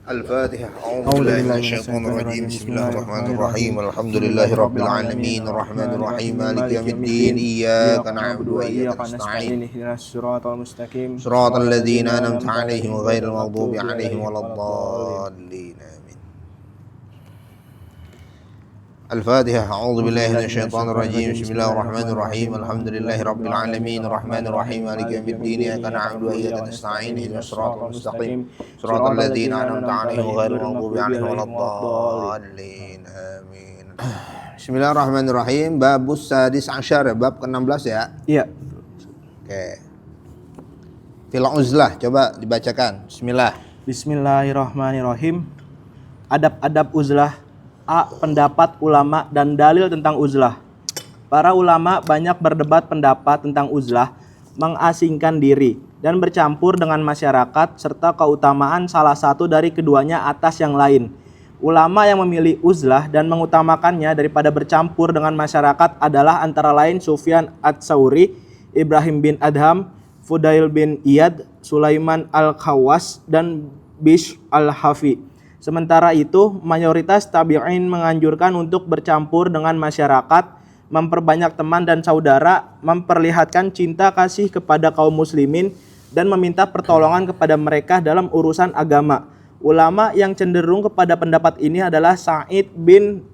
الفاتحة. أعوذ أعوذ بالله من بالله من الشيطان الشيطان الرجيم. الرجيم. بسم بسم الله الله الرحمن الرحمن الرحيم. الرحيم. الحمد لله رب العالمين الرحمن الرحيم مالك يوم الدين إياك نعبد وإياك نستعين اهدنا الصراط المستقيم صراط الذين أنعمت عليهم غير غير المغضوب عليهم ولا ولا الضالين آمين. الفاتحة. أعوذ بالله من الشيطان الرجيم. بسم الله الرحمن الرحيم الحمد لله رب العالمين الرحمن الرحيم مالك يوم الدين إياك نعبد وإياك نستعين اهدنا الصراط المستقيم صراط الذين أنعمت عليهم غير المغضوب عليهم ولا الضالين آمين. بسم الله الرحمن الرحيم. Babus sadis asyar, bab ke-16 ya. Iya. Oke. Fil uzlah, coba dibacakan. Bismillah. Bismillahirrahmanirrahim. Adab-adab uzlah. A. Pendapat ulama dan dalil tentang uzlah. Para ulama banyak berdebat pendapat tentang uzlah, mengasingkan diri, dan bercampur dengan masyarakat, serta keutamaan salah satu dari keduanya atas yang lain. Ulama yang memilih uzlah dan mengutamakannya daripada bercampur dengan masyarakat adalah antara lain Sufyan Ats-Tsauri, Ibrahim bin Adham, Fudail bin Iyad, Sulaiman Al-Khawwas, dan Bishr Al-Hafi. Sementara itu, mayoritas tabi'in menganjurkan untuk bercampur dengan masyarakat, memperbanyak teman dan saudara, memperlihatkan cinta kasih kepada kaum muslimin, dan meminta pertolongan kepada mereka dalam urusan agama. Ulama yang cenderung kepada pendapat ini adalah Sa'id bin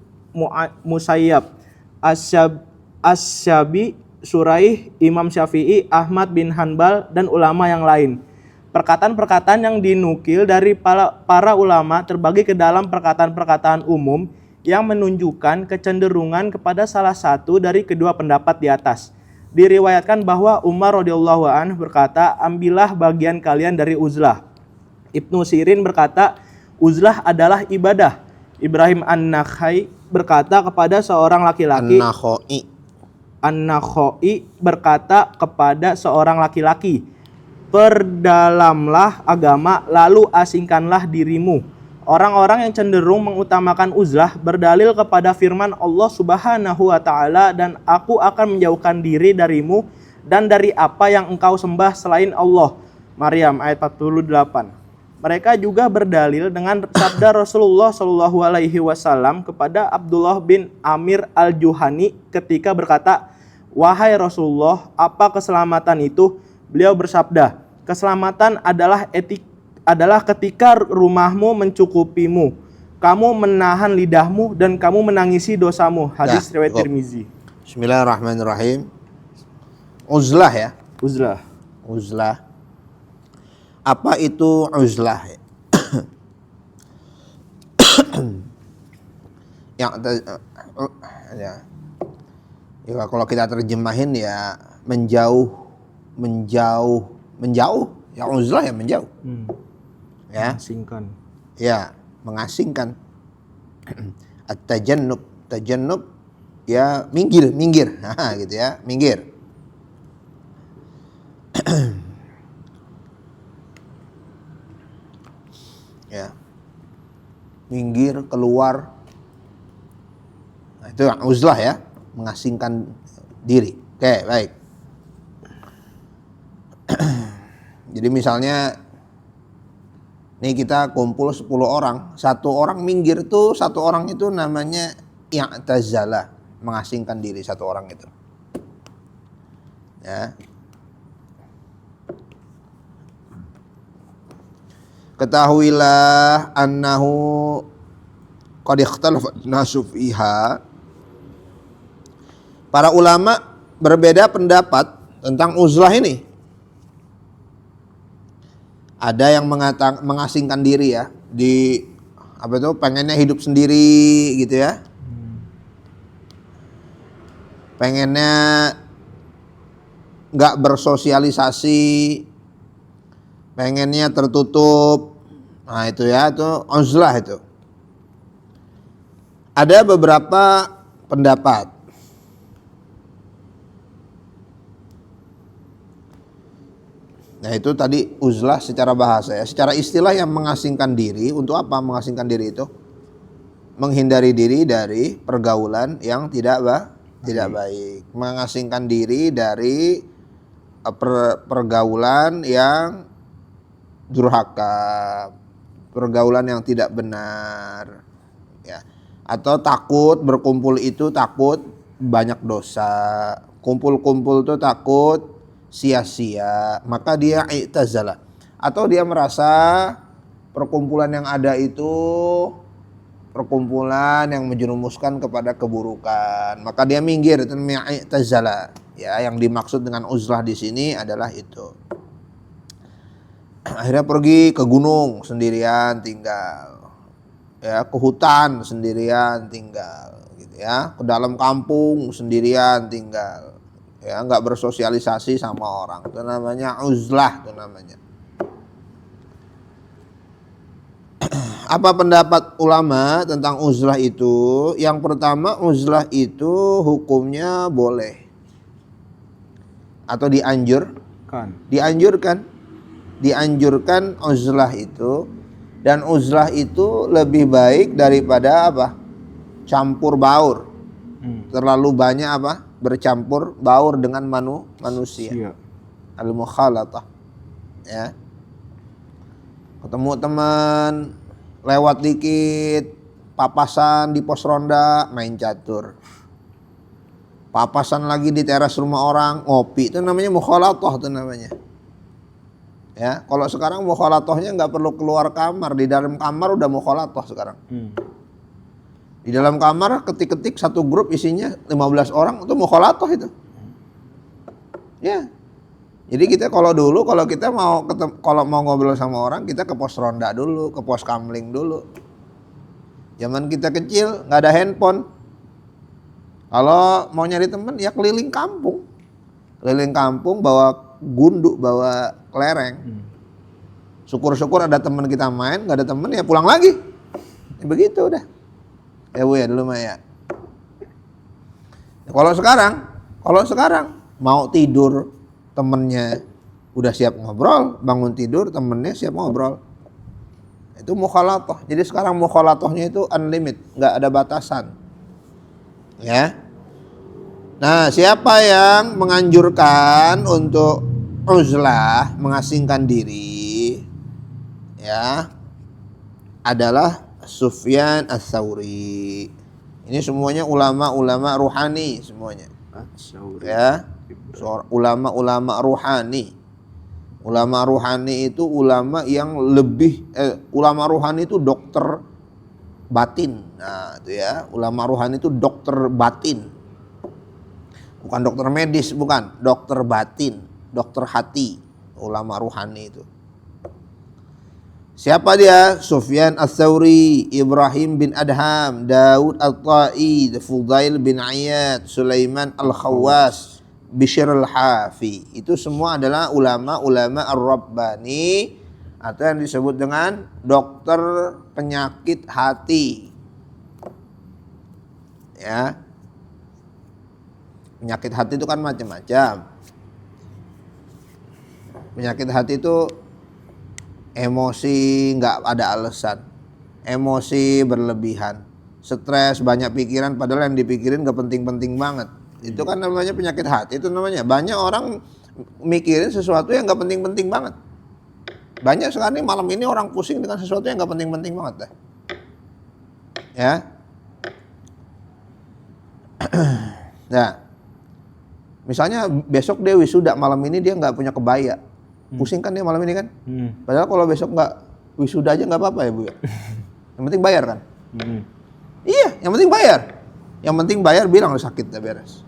Musayyab, Asy-Syabi, Suraih, Imam Syafi'i, Ahmad bin Hanbal, dan ulama yang lain. Perkataan-perkataan yang dinukil dari para ulama terbagi ke dalam perkataan-perkataan umum yang menunjukkan kecenderungan kepada salah satu dari kedua pendapat di atas. Diriwayatkan bahwa Umar radhiyallahu anhu berkata, "Ambillah bagian kalian dari uzlah." Ibnu Sirin berkata, "Uzlah adalah ibadah." Ibrahim An-Nakhai berkata kepada seorang laki-laki, An-Nakhai berkata kepada seorang laki-laki, "Perdalamlah agama, lalu asingkanlah dirimu." Orang-orang yang cenderung mengutamakan uzlah berdalil kepada firman Allah Subhanahu wa taala, "Dan aku akan menjauhkan diri darimu dan dari apa yang engkau sembah selain Allah." Maryam ayat 48. Mereka juga berdalil dengan sabda Rasulullah Shallallahu alaihi wasallam kepada Abdullah bin Amir Al-Juhani ketika berkata, "Wahai Rasulullah, apa keselamatan itu?" Beliau bersabda, "Keselamatan adalah ketika rumahmu mencukupimu, kamu menahan lidahmu, dan kamu menangisi dosamu." Hadis riwayat Tirmizi. Bismillahirrahmanirrahim. Uzlah ya. Uzlah. Apa itu uzlah? Ya, kalau kita terjemahin ya menjauh. Ya uzlah ya menjauh. Ya. Mengasingkan. Ya, mengasingkan. At-tajannub ya minggir. Nah, gitu ya, minggir. Ya. Minggir, keluar. Nah, itu uzlah ya, mengasingkan diri. Oke, baik. Jadi misalnya nih kita kumpul 10 orang, satu orang minggir tuh, satu orang itu namanya i'tazala, mengasingkan diri satu orang itu. Ya. Ketahuilah annahu qad ikhtalafa nasu fiha. Para ulama berbeda pendapat tentang uzlah ini. Ada yang mengasingkan diri ya, pengennya hidup sendiri gitu ya. Pengennya nggak bersosialisasi, pengennya tertutup. Nah itu ya, itu uzlah itu. Ada beberapa pendapat. Nah itu tadi uzlah secara bahasa ya. Secara istilah yang mengasingkan diri, untuk apa mengasingkan diri itu? Menghindari diri dari pergaulan yang tidak baik. Mengasingkan diri dari pergaulan yang durhaka, pergaulan yang tidak benar, ya. Atau takut berkumpul itu takut banyak dosa, kumpul-kumpul itu takut sia-sia, maka dia i'tazala. Atau dia merasa perkumpulan yang ada itu perkumpulan yang menjerumuskan kepada keburukan, maka dia minggir, itu namanya i'tazala. Ya, yang dimaksud dengan uzlah di sini adalah itu. Akhirnya pergi ke gunung sendirian tinggal, ya, ke hutan sendirian tinggal, gitu ya, ke dalam kampung sendirian tinggal, ya, nggak bersosialisasi sama orang, itu namanya uzlah, itu namanya. Apa pendapat ulama tentang uzlah itu? Yang pertama, uzlah itu hukumnya boleh atau dianjurkan uzlah itu, dan uzlah itu lebih baik daripada apa? Campur baur. Terlalu banyak apa? Bercampur baur dengan manusia. Al-mukhalatah. Ya. Ketemu teman, lewat dikit, papasan di pos ronda, main catur. Papasan lagi di teras rumah orang, ngopi, itu namanya mukhalatah, itu namanya. Ya, kalau sekarang mukhalatahnya nggak perlu keluar kamar, di dalam kamar udah mukhalatah sekarang. Di dalam kamar ketik-ketik satu grup isinya 15 orang, itu mukhalatah itu. Ya. Jadi kita kalau kita kalau mau ngobrol sama orang, kita ke pos ronda dulu, ke pos kamling dulu. Zaman kita kecil nggak ada handphone. Kalau mau nyari temen ya keliling kampung. Keliling kampung bawa gunduk, bawa kelereng. Syukur-syukur ada teman kita main, nggak ada temen ya pulang lagi. Ya begitu udah. Ya Bu ya dulu mah ya. Kalau sekarang mau tidur temennya udah siap ngobrol, bangun tidur temennya siap ngobrol. Itu mukhalatah. Jadi sekarang mukhalatahnya itu unlimited, nggak ada batasan. Ya. Nah, siapa yang menganjurkan untuk uzlah, mengasingkan diri, ya, adalah Sufyan Ats-Tsauri. Ini semuanya ulama-ulama ruhani semuanya. Ya, ulama-ulama ruhani. Ulama ruhani itu ulama yang ulama ruhani itu dokter batin. Nah, itu ya, ulama ruhani itu dokter batin. Bukan dokter medis, bukan, dokter batin, dokter hati, ulama ruhani itu. Siapa dia? Sufyan Ats-Tsauri, Ibrahim bin Adham, Daud At-Tai, Fudail bin Iyad, Sulaiman Al-Khawwas, Bishr Al-Hafi. Itu semua adalah ulama-ulama Ar-Rabbani atau yang disebut dengan dokter penyakit hati. Ya. Penyakit hati itu kan macam-macam. Penyakit hati itu emosi nggak ada alasan, emosi berlebihan, stres, banyak pikiran padahal yang dipikirin nggak penting-penting banget. Itu kan namanya penyakit hati, itu namanya. Banyak orang mikirin sesuatu yang nggak penting-penting banget. Banyak sekarang nih malam ini orang pusing dengan sesuatu yang nggak penting-penting banget deh. Ya. Nah, misalnya besok dia wisuda, malam ini dia nggak punya kebaya, pusing kan dia malam ini kan. Padahal kalau besok nggak wisuda aja nggak apa-apa ya Bu ya. Yang penting bayar kan. Iya, yang penting bayar. Yang penting bayar, bilang lu sakit udah beres.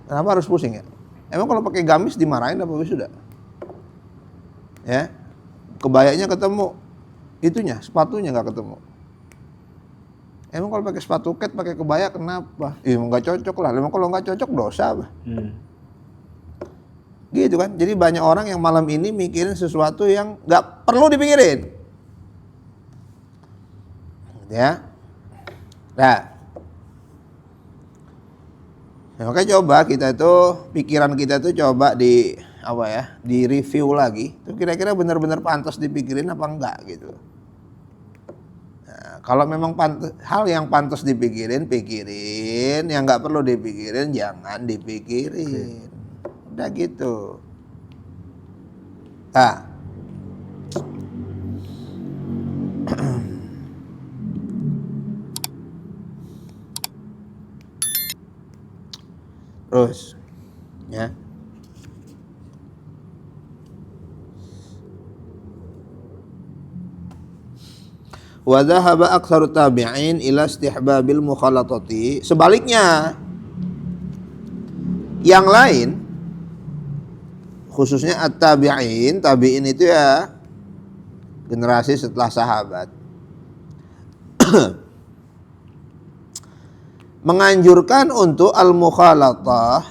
Kenapa harus pusing ya? Emang kalau pakai gamis dimarahin apa wisuda? Ya, kebayanya ketemu, itunya sepatunya nggak ketemu. Emang kalau pakai sepatu ket, pakai kebaya kenapa? Nggak cocok lah. Emang kalau nggak cocok dosa apa? Gitu kan. Jadi banyak orang yang malam ini mikirin sesuatu yang nggak perlu dipikirin. Ya. Nah. Makanya coba kita itu, pikiran kita itu coba di review lagi. Itu kira-kira benar-benar pantas dipikirin apa enggak gitu. Kalau memang hal yang pantas dipikirin, pikirin. Yang nggak perlu dipikirin, jangan dipikirin. Udah gitu. Nah, terus ya. Wa dhahaba aktsaru tabi'in ila istihbabil mukhalatati. Sebaliknya, yang lain khususnya at-tabi'in, tabi'in itu ya generasi setelah sahabat, menganjurkan untuk al-mukhalatah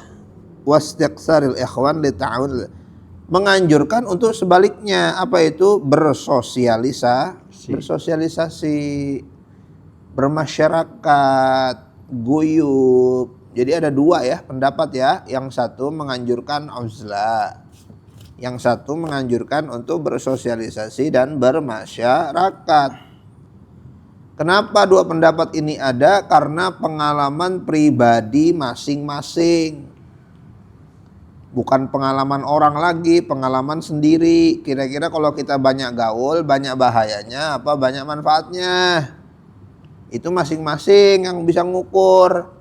wastiqsaril ikhwan li ta'awun, menganjurkan untuk sebaliknya, apa itu? Bersosialisasi, bermasyarakat, guyub. Jadi ada dua ya pendapat ya. Yang satu menganjurkan uzlah, yang satu menganjurkan untuk bersosialisasi dan bermasyarakat. Kenapa dua pendapat ini ada? Karena pengalaman pribadi masing-masing. Bukan pengalaman orang lagi, pengalaman sendiri. Kira-kira kalau kita banyak gaul, banyak bahayanya apa banyak manfaatnya? Itu masing-masing yang bisa ngukur.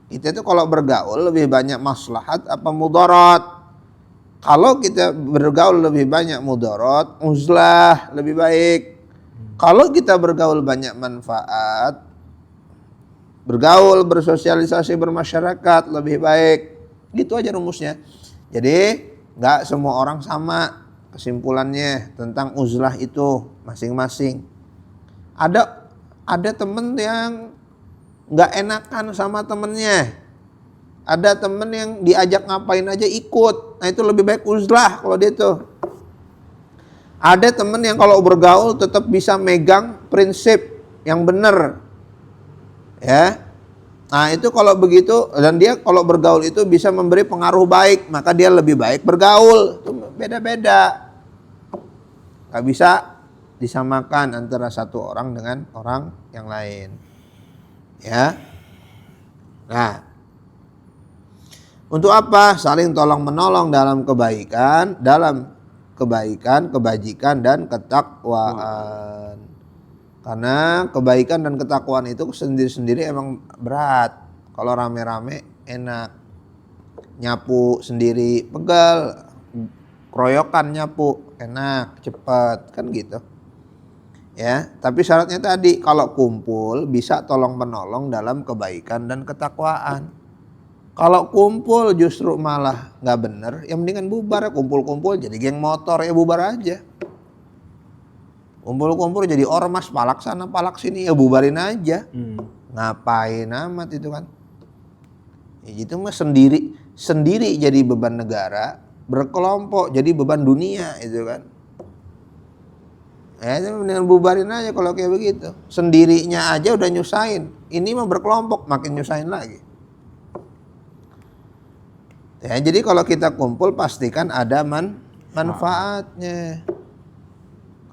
Kita itu kalau bergaul lebih banyak maslahat apa mudarat? Kalau kita bergaul lebih banyak mudarat, uzlah lebih baik. Kalau kita bergaul banyak manfaat, bergaul, bersosialisasi, bermasyarakat lebih baik. Gitu aja rumusnya. Jadi nggak semua orang sama kesimpulannya tentang uzlah itu masing-masing. Ada temen yang nggak enakan sama temennya. Ada temen yang diajak ngapain aja ikut. Nah itu lebih baik uzlah kalau dia tuh. Ada temen yang kalau bergaul tetap bisa megang prinsip yang benar. Ya. Nah itu kalau begitu, dan dia kalau bergaul itu bisa memberi pengaruh baik, maka dia lebih baik bergaul. Itu beda-beda. Gak bisa disamakan antara satu orang dengan orang yang lain. Ya. Nah, untuk apa? Saling tolong menolong dalam kebaikan, kebajikan dan ketakwaan. Karena kebaikan dan ketakwaan itu sendiri-sendiri emang berat. Kalau rame-rame enak. Nyapu sendiri pegal, keroyokan nyapu enak, cepat, kan gitu. Ya, tapi syaratnya tadi kalau kumpul bisa tolong menolong dalam kebaikan dan ketakwaan. Kalau kumpul justru malah nggak bener, ya mendingan bubar. Kumpul-kumpul jadi geng motor, ya bubar aja. Kumpul-kumpul jadi ormas, palak sana palak sini, ya bubarin aja. Ngapain amat itu kan. Ya gitu mah sendiri jadi beban negara, berkelompok jadi beban dunia itu kan. Ya mendingan bubarin aja kalau kayak begitu. Sendirinya aja udah nyusahin, ini mah berkelompok makin nyusahin lagi. Ya jadi kalau kita kumpul pastikan ada manfaatnya.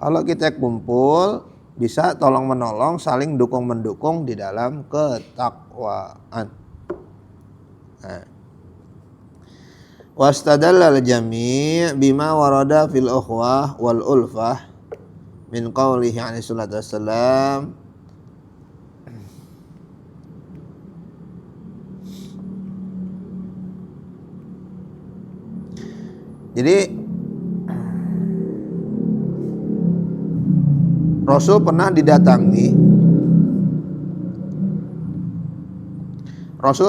Kalau kita kumpul bisa tolong menolong, saling dukung mendukung di dalam ketakwaan. Nah. Wastadalla al-jami' bima warada fil ukhwah wal ulfah min qawlihi alaihi salatu wassalam. Jadi Rasul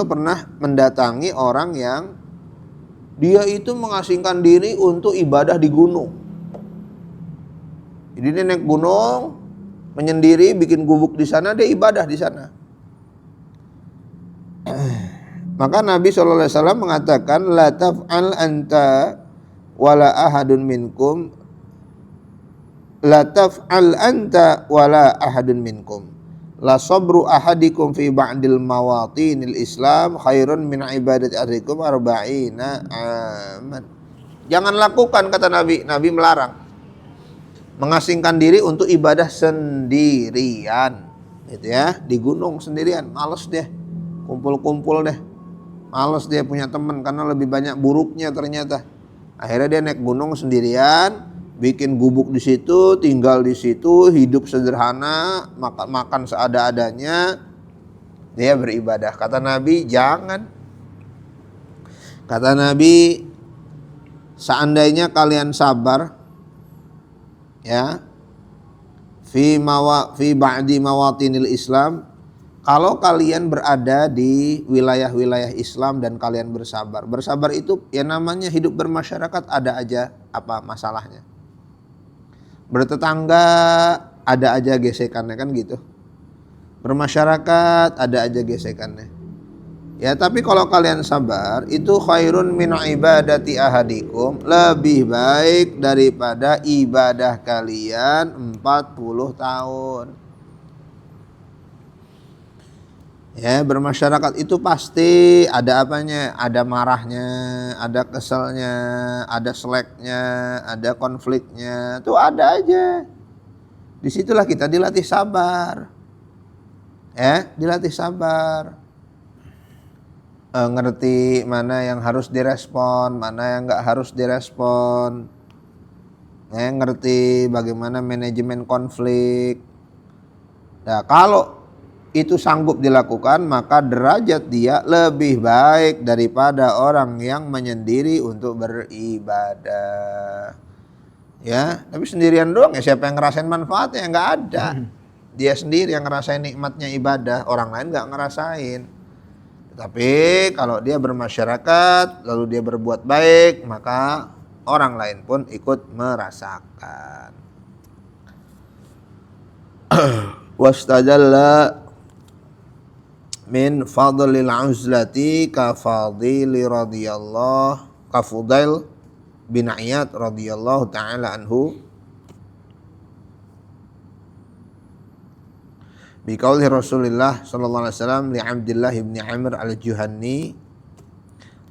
pernah mendatangi orang yang dia itu mengasingkan diri untuk ibadah di gunung. Jadi dia naik gunung, menyendiri, bikin gubuk di sana, dia ibadah di sana. Maka Nabi SAW mengatakan, la taf'al anta wala ahadun minkum. La taf'al anta wala ahadun minkum. La sabru ahadikum fi ba'dil mawatinil Islam khairun min ibadati ahadikum arba'ina aman. Jangan lakukan, kata Nabi. Nabi melarang mengasingkan diri untuk ibadah sendirian. Gitu ya, di gunung sendirian, males deh. Kumpul-kumpul deh. Males dia punya teman karena lebih banyak buruknya ternyata. Akhirnya dia naik gunung sendirian, bikin gubuk di situ, tinggal di situ, hidup sederhana, makan seada-adanya, dia beribadah. Kata Nabi, jangan. Kata Nabi, seandainya kalian sabar ya fi ba'di mawatinil Islam, kalau kalian berada di wilayah-wilayah Islam dan kalian bersabar. Bersabar itu ya namanya hidup bermasyarakat, ada aja apa masalahnya. Bertetangga ada aja gesekannya kan gitu. Bermasyarakat ada aja gesekannya. Ya tapi kalau kalian sabar itu khairun min ibadati ahadikum, lebih baik daripada ibadah kalian 40 tahun. Ya bermasyarakat itu pasti ada apanya, ada marahnya, ada keselnya, ada seleknya, ada konfliknya, tuh ada aja. Disitulah kita dilatih sabar, ya dilatih sabar. Ngerti mana yang harus direspon, mana yang nggak harus direspon, ngerti bagaimana manajemen konflik. Nah kalau itu sanggup dilakukan, maka derajat dia lebih baik daripada orang yang menyendiri untuk beribadah. Ya, tapi sendirian doang ya siapa yang ngerasain manfaatnya? Nggak ada. Dia sendiri yang ngerasain nikmatnya ibadah, orang lain nggak ngerasain. Tapi kalau dia bermasyarakat, lalu dia berbuat baik, maka orang lain pun ikut merasakan. Wastadalla min fadlil uzlati ka fadili radhiyallahu ka Fudail bin Iyad radhiyallahu taala anhu bi qauli Rasulillah sallallahu alaihi wasallam li Abdullah bin Amr al-Juhanni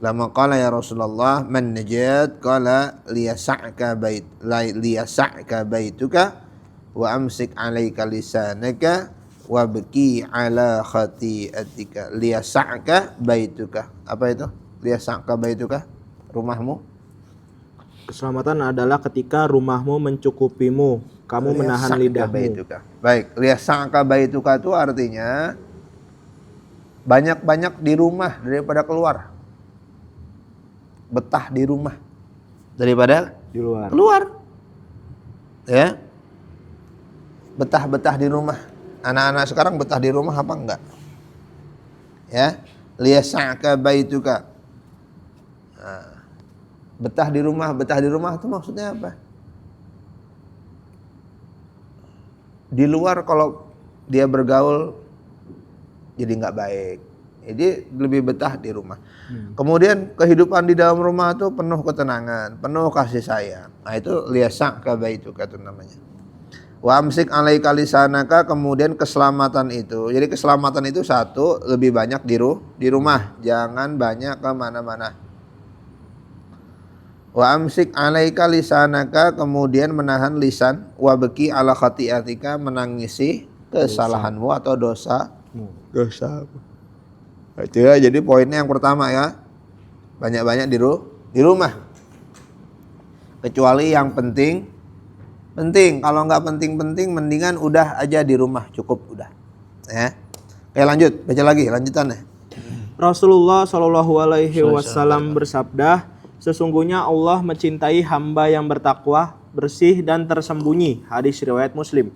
lama qala ya Rasulullah man najat qala liyas'aka baituka wa amsik 'alaika lisanaka wa baki 'ala khati'atika liyas'aka baituka. Apa itu? Liyas'aka baituka, rumahmu. Keselamatan adalah ketika rumahmu mencukupimu, kamu menahan lidahmu. Baituka. Baik, liyas'aka baituka itu artinya banyak-banyak di rumah daripada keluar. Betah di rumah daripada Di luar. keluar. Ya. Betah-betah di rumah. Anak-anak sekarang betah di rumah apa enggak? Ya. Liyas'aka baituka. Nah, betah di rumah itu maksudnya apa? Di luar kalau dia bergaul jadi nggak baik. Jadi lebih betah di rumah. Kemudian kehidupan di dalam rumah itu penuh ketenangan, penuh kasih sayang. Nah itu liyas'aka baituka itu namanya. Wa amsik 'alaika lisanaka, kemudian keselamatan itu. Jadi keselamatan itu satu, lebih banyak di rumah, jangan banyak kemana-mana. Wa amsik 'alaika lisanaka, kemudian menahan lisan, wa baki 'ala khati'atika, menangisi kesalahanmu atau dosamu. Itu ya, jadi poinnya yang pertama ya, banyak-banyak di rumah. Kecuali yang penting. Kalau nggak penting-penting, mendingan udah aja di rumah, cukup udah. Ya. Oke lanjut, baca lagi lanjutannya. Rasulullah Shallallahu Alaihi Wasallam bersabda, sesungguhnya Allah mencintai hamba yang bertakwa, bersih dan tersembunyi. Hadis riwayat Muslim.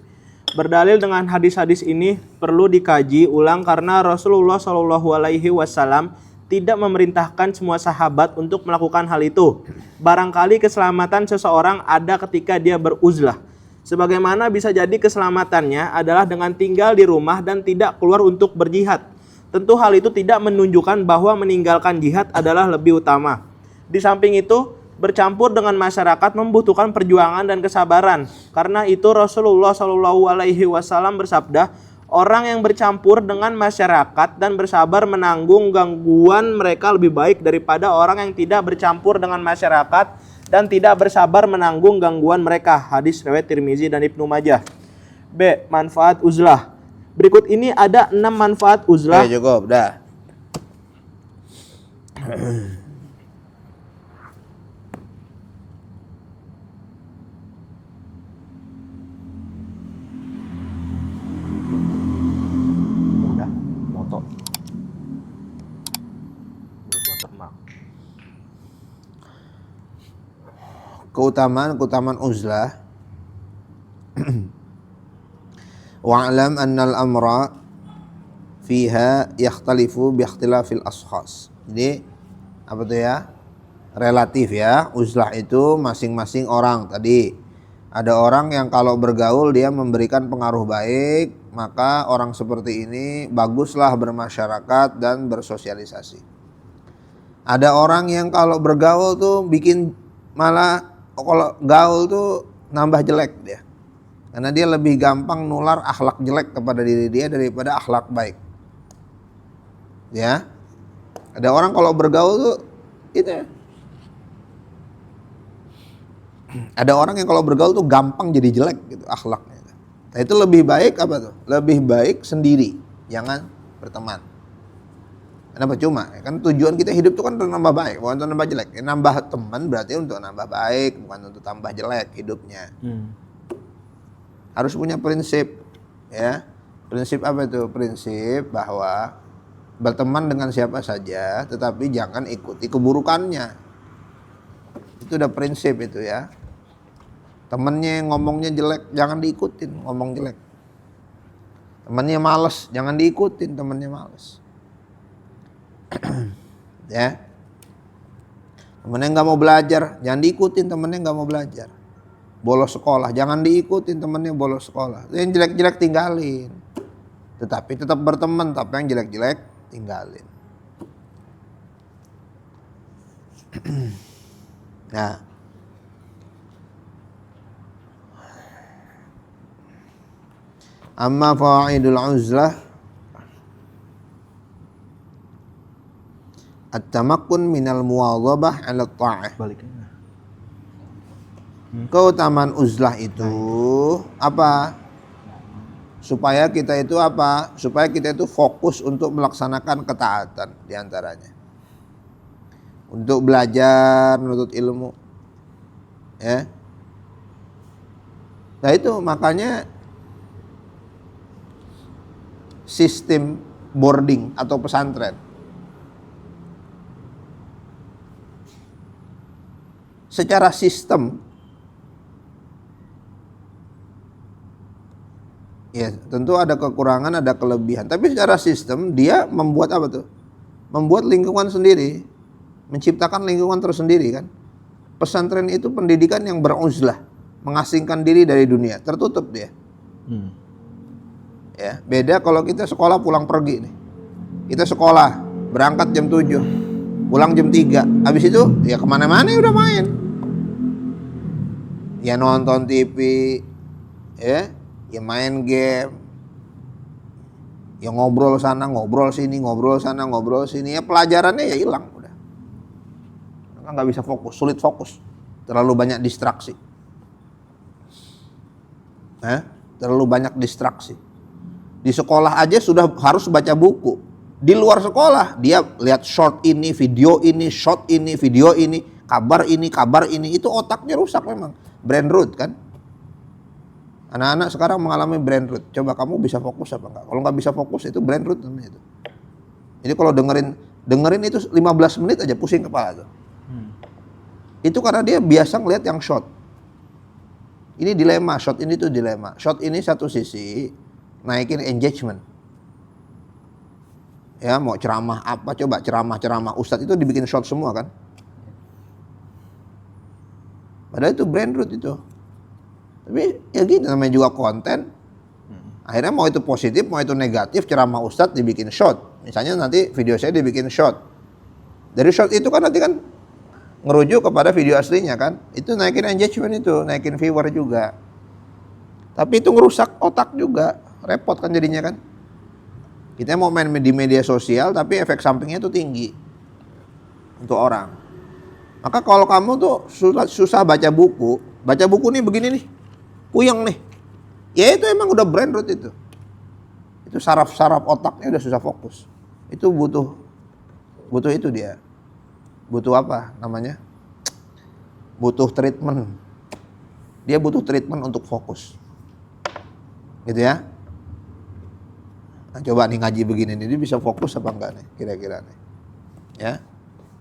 Berdalil dengan hadis-hadis ini perlu dikaji ulang karena Rasulullah Shallallahu Alaihi Wasallam tidak memerintahkan semua sahabat untuk melakukan hal itu. Barangkali keselamatan seseorang ada ketika dia beruzlah. Sebagaimana bisa jadi keselamatannya adalah dengan tinggal di rumah dan tidak keluar untuk berjihad. Tentu hal itu tidak menunjukkan bahwa meninggalkan jihad adalah lebih utama. Di samping itu, bercampur dengan masyarakat membutuhkan perjuangan dan kesabaran. Karena itu Rasulullah Shallallahu Alaihi Wasallam bersabda, orang yang bercampur dengan masyarakat dan bersabar menanggung gangguan mereka lebih baik daripada orang yang tidak bercampur dengan masyarakat dan tidak bersabar menanggung gangguan mereka. Hadis riwayat Tirmizi dan Ibnu Majah. B. Manfaat uzlah. Berikut ini ada 6 manfaat uzlah. Cukup, dah. keutamaan uzlah. Wa'lam annal amra fiha yakhtalifu bi ikhtilafil ashkhas. Jadi apa tuh ya? Relatif ya. Uzlah itu masing-masing orang tadi. Ada orang yang kalau bergaul dia memberikan pengaruh baik, maka orang seperti ini baguslah bermasyarakat dan bersosialisasi. Ada orang yang kalau bergaul tuh bikin malah kalau gaul tuh nambah jelek dia. Karena dia lebih gampang nular akhlak jelek kepada diri dia daripada akhlak baik. Ya. Ada orang kalau bergaul tuh itu ya. Ada orang yang kalau bergaul tuh gampang jadi jelek gitu akhlaknya. Nah itu lebih baik apa tuh? Lebih baik sendiri, jangan berteman. Kenapa cuma? Kan tujuan kita hidup tuh kan untuk nambah baik, bukan untuk nambah jelek. Nambah teman berarti untuk nambah baik, bukan untuk tambah jelek hidupnya. Harus punya prinsip, ya. Prinsip apa itu? Prinsip bahwa berteman dengan siapa saja, tetapi jangan ikuti keburukannya. Itu udah prinsip itu ya. Temennya ngomongnya jelek, jangan diikutin ngomong jelek. Temennya males, jangan diikutin temennya males. Ya. Temennya nggak mau belajar, jangan diikutin temennya nggak mau belajar. Bolos sekolah, jangan diikutin temennya bolos sekolah. Yang jelek-jelek tinggalin. Tetapi tetap berteman, tapi yang jelek-jelek tinggalin. Nah. Amma fawaidul uzlah at-tamakkun minal muwadhabah 'ala ta'ah. Keutamaan uzlah itu apa? Supaya kita itu apa? Supaya kita itu fokus untuk melaksanakan ketaatan diantaranya. Untuk belajar, menuntut ilmu. Ya. Nah itu makanya sistem boarding atau pesantren secara sistem ya tentu ada kekurangan, ada kelebihan, tapi secara sistem dia membuat apa tuh? Membuat lingkungan sendiri, menciptakan lingkungan tersendiri kan. Pesantren itu pendidikan yang beruzlah, mengasingkan diri dari dunia, tertutup dia. Ya, beda kalau kita sekolah pulang pergi nih. Kita sekolah, berangkat jam 7, pulang jam 3. Habis itu ya kemana-mana udah main. Ya nonton TV, ya main game. Ya ngobrol sana, ngobrol sini, ngobrol sana, ngobrol sini. Ya pelajarannya ya hilang udah. Nggak bisa fokus, sulit fokus. Terlalu banyak distraksi. Terlalu banyak distraksi. Di sekolah aja sudah harus baca buku. Di luar sekolah dia lihat short ini, video ini, short ini, video ini, kabar ini. Itu otaknya rusak memang. Brain rot kan. Anak-anak sekarang mengalami brain rot. Coba kamu bisa fokus apa enggak? Kalau nggak bisa fokus itu brain rot namanya itu. Jadi kalau dengerin itu 15 menit aja pusing kepala tuh. Itu karena dia biasa ngelihat yang short. Ini dilema, short ini tuh dilema. Short ini satu sisi naikin engagement. Ya mau ceramah apa coba ceramah ustadz itu dibikin short semua kan. Padahal itu brain root itu. Tapi ya gitu namanya juga konten. Akhirnya mau itu positif mau itu negatif ceramah ustadz dibikin short. Misalnya nanti video saya dibikin short. Dari short itu kan nanti kan ngerujuk kepada video aslinya kan. Itu naikin engagement itu, naikin viewer juga. Tapi itu ngerusak otak juga. Repot kan jadinya kan. Kita mau main di media sosial tapi efek sampingnya itu tinggi untuk orang. Maka kalau kamu tuh susah baca buku nih begini nih, puyeng nih. Ya itu emang udah brain rot itu. Itu saraf-saraf otaknya udah susah fokus. Itu butuh itu dia. Butuh apa namanya? Butuh treatment. Dia butuh treatment untuk fokus. Gitu ya. Nah, coba nih ngaji begini nih, dia bisa fokus apa enggak nih kira-kira nih. Ya.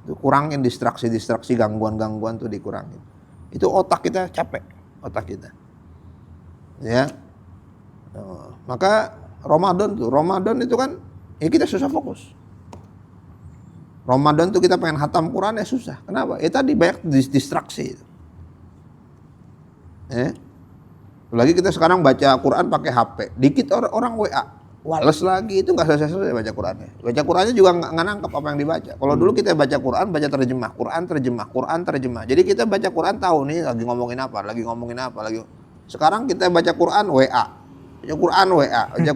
Itu kurangin distraksi-distraksi, gangguan-gangguan tuh dikurangin. Itu otak kita capek, otak kita. Ya. Maka Ramadan itu kan ya kita susah fokus. Ramadan tuh kita pengen khatam Quran ya susah. Kenapa? Ya tadi banyak distraksi. Lagi kita sekarang baca Quran pakai HP. Dikit orang WA, wales lagi, itu nggak selesai baca Qurannya. Baca Qurannya juga nggak nangkep apa yang dibaca. Kalau dulu kita baca Quran, baca terjemah, Quran terjemah. Jadi kita baca Quran tahu nih lagi ngomongin apa. Sekarang kita baca Quran WA, baca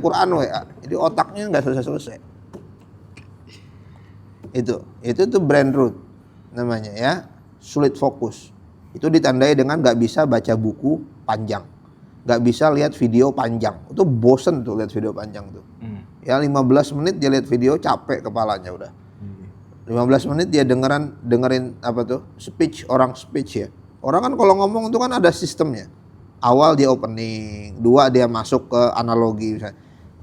Quran WA. Jadi otaknya nggak selesai. Itu tuh brain rot namanya ya, sulit fokus. Itu ditandai dengan nggak bisa baca buku panjang, nggak bisa lihat video panjang. Itu bosen tuh lihat video panjang tuh. Ya 15 menit dia lihat video capek kepalanya udah. 15 menit dia dengerin apa tuh speech ya. Orang kan kalau ngomong itu kan ada sistemnya. Awal dia opening, 2 dia masuk ke analogi misalnya.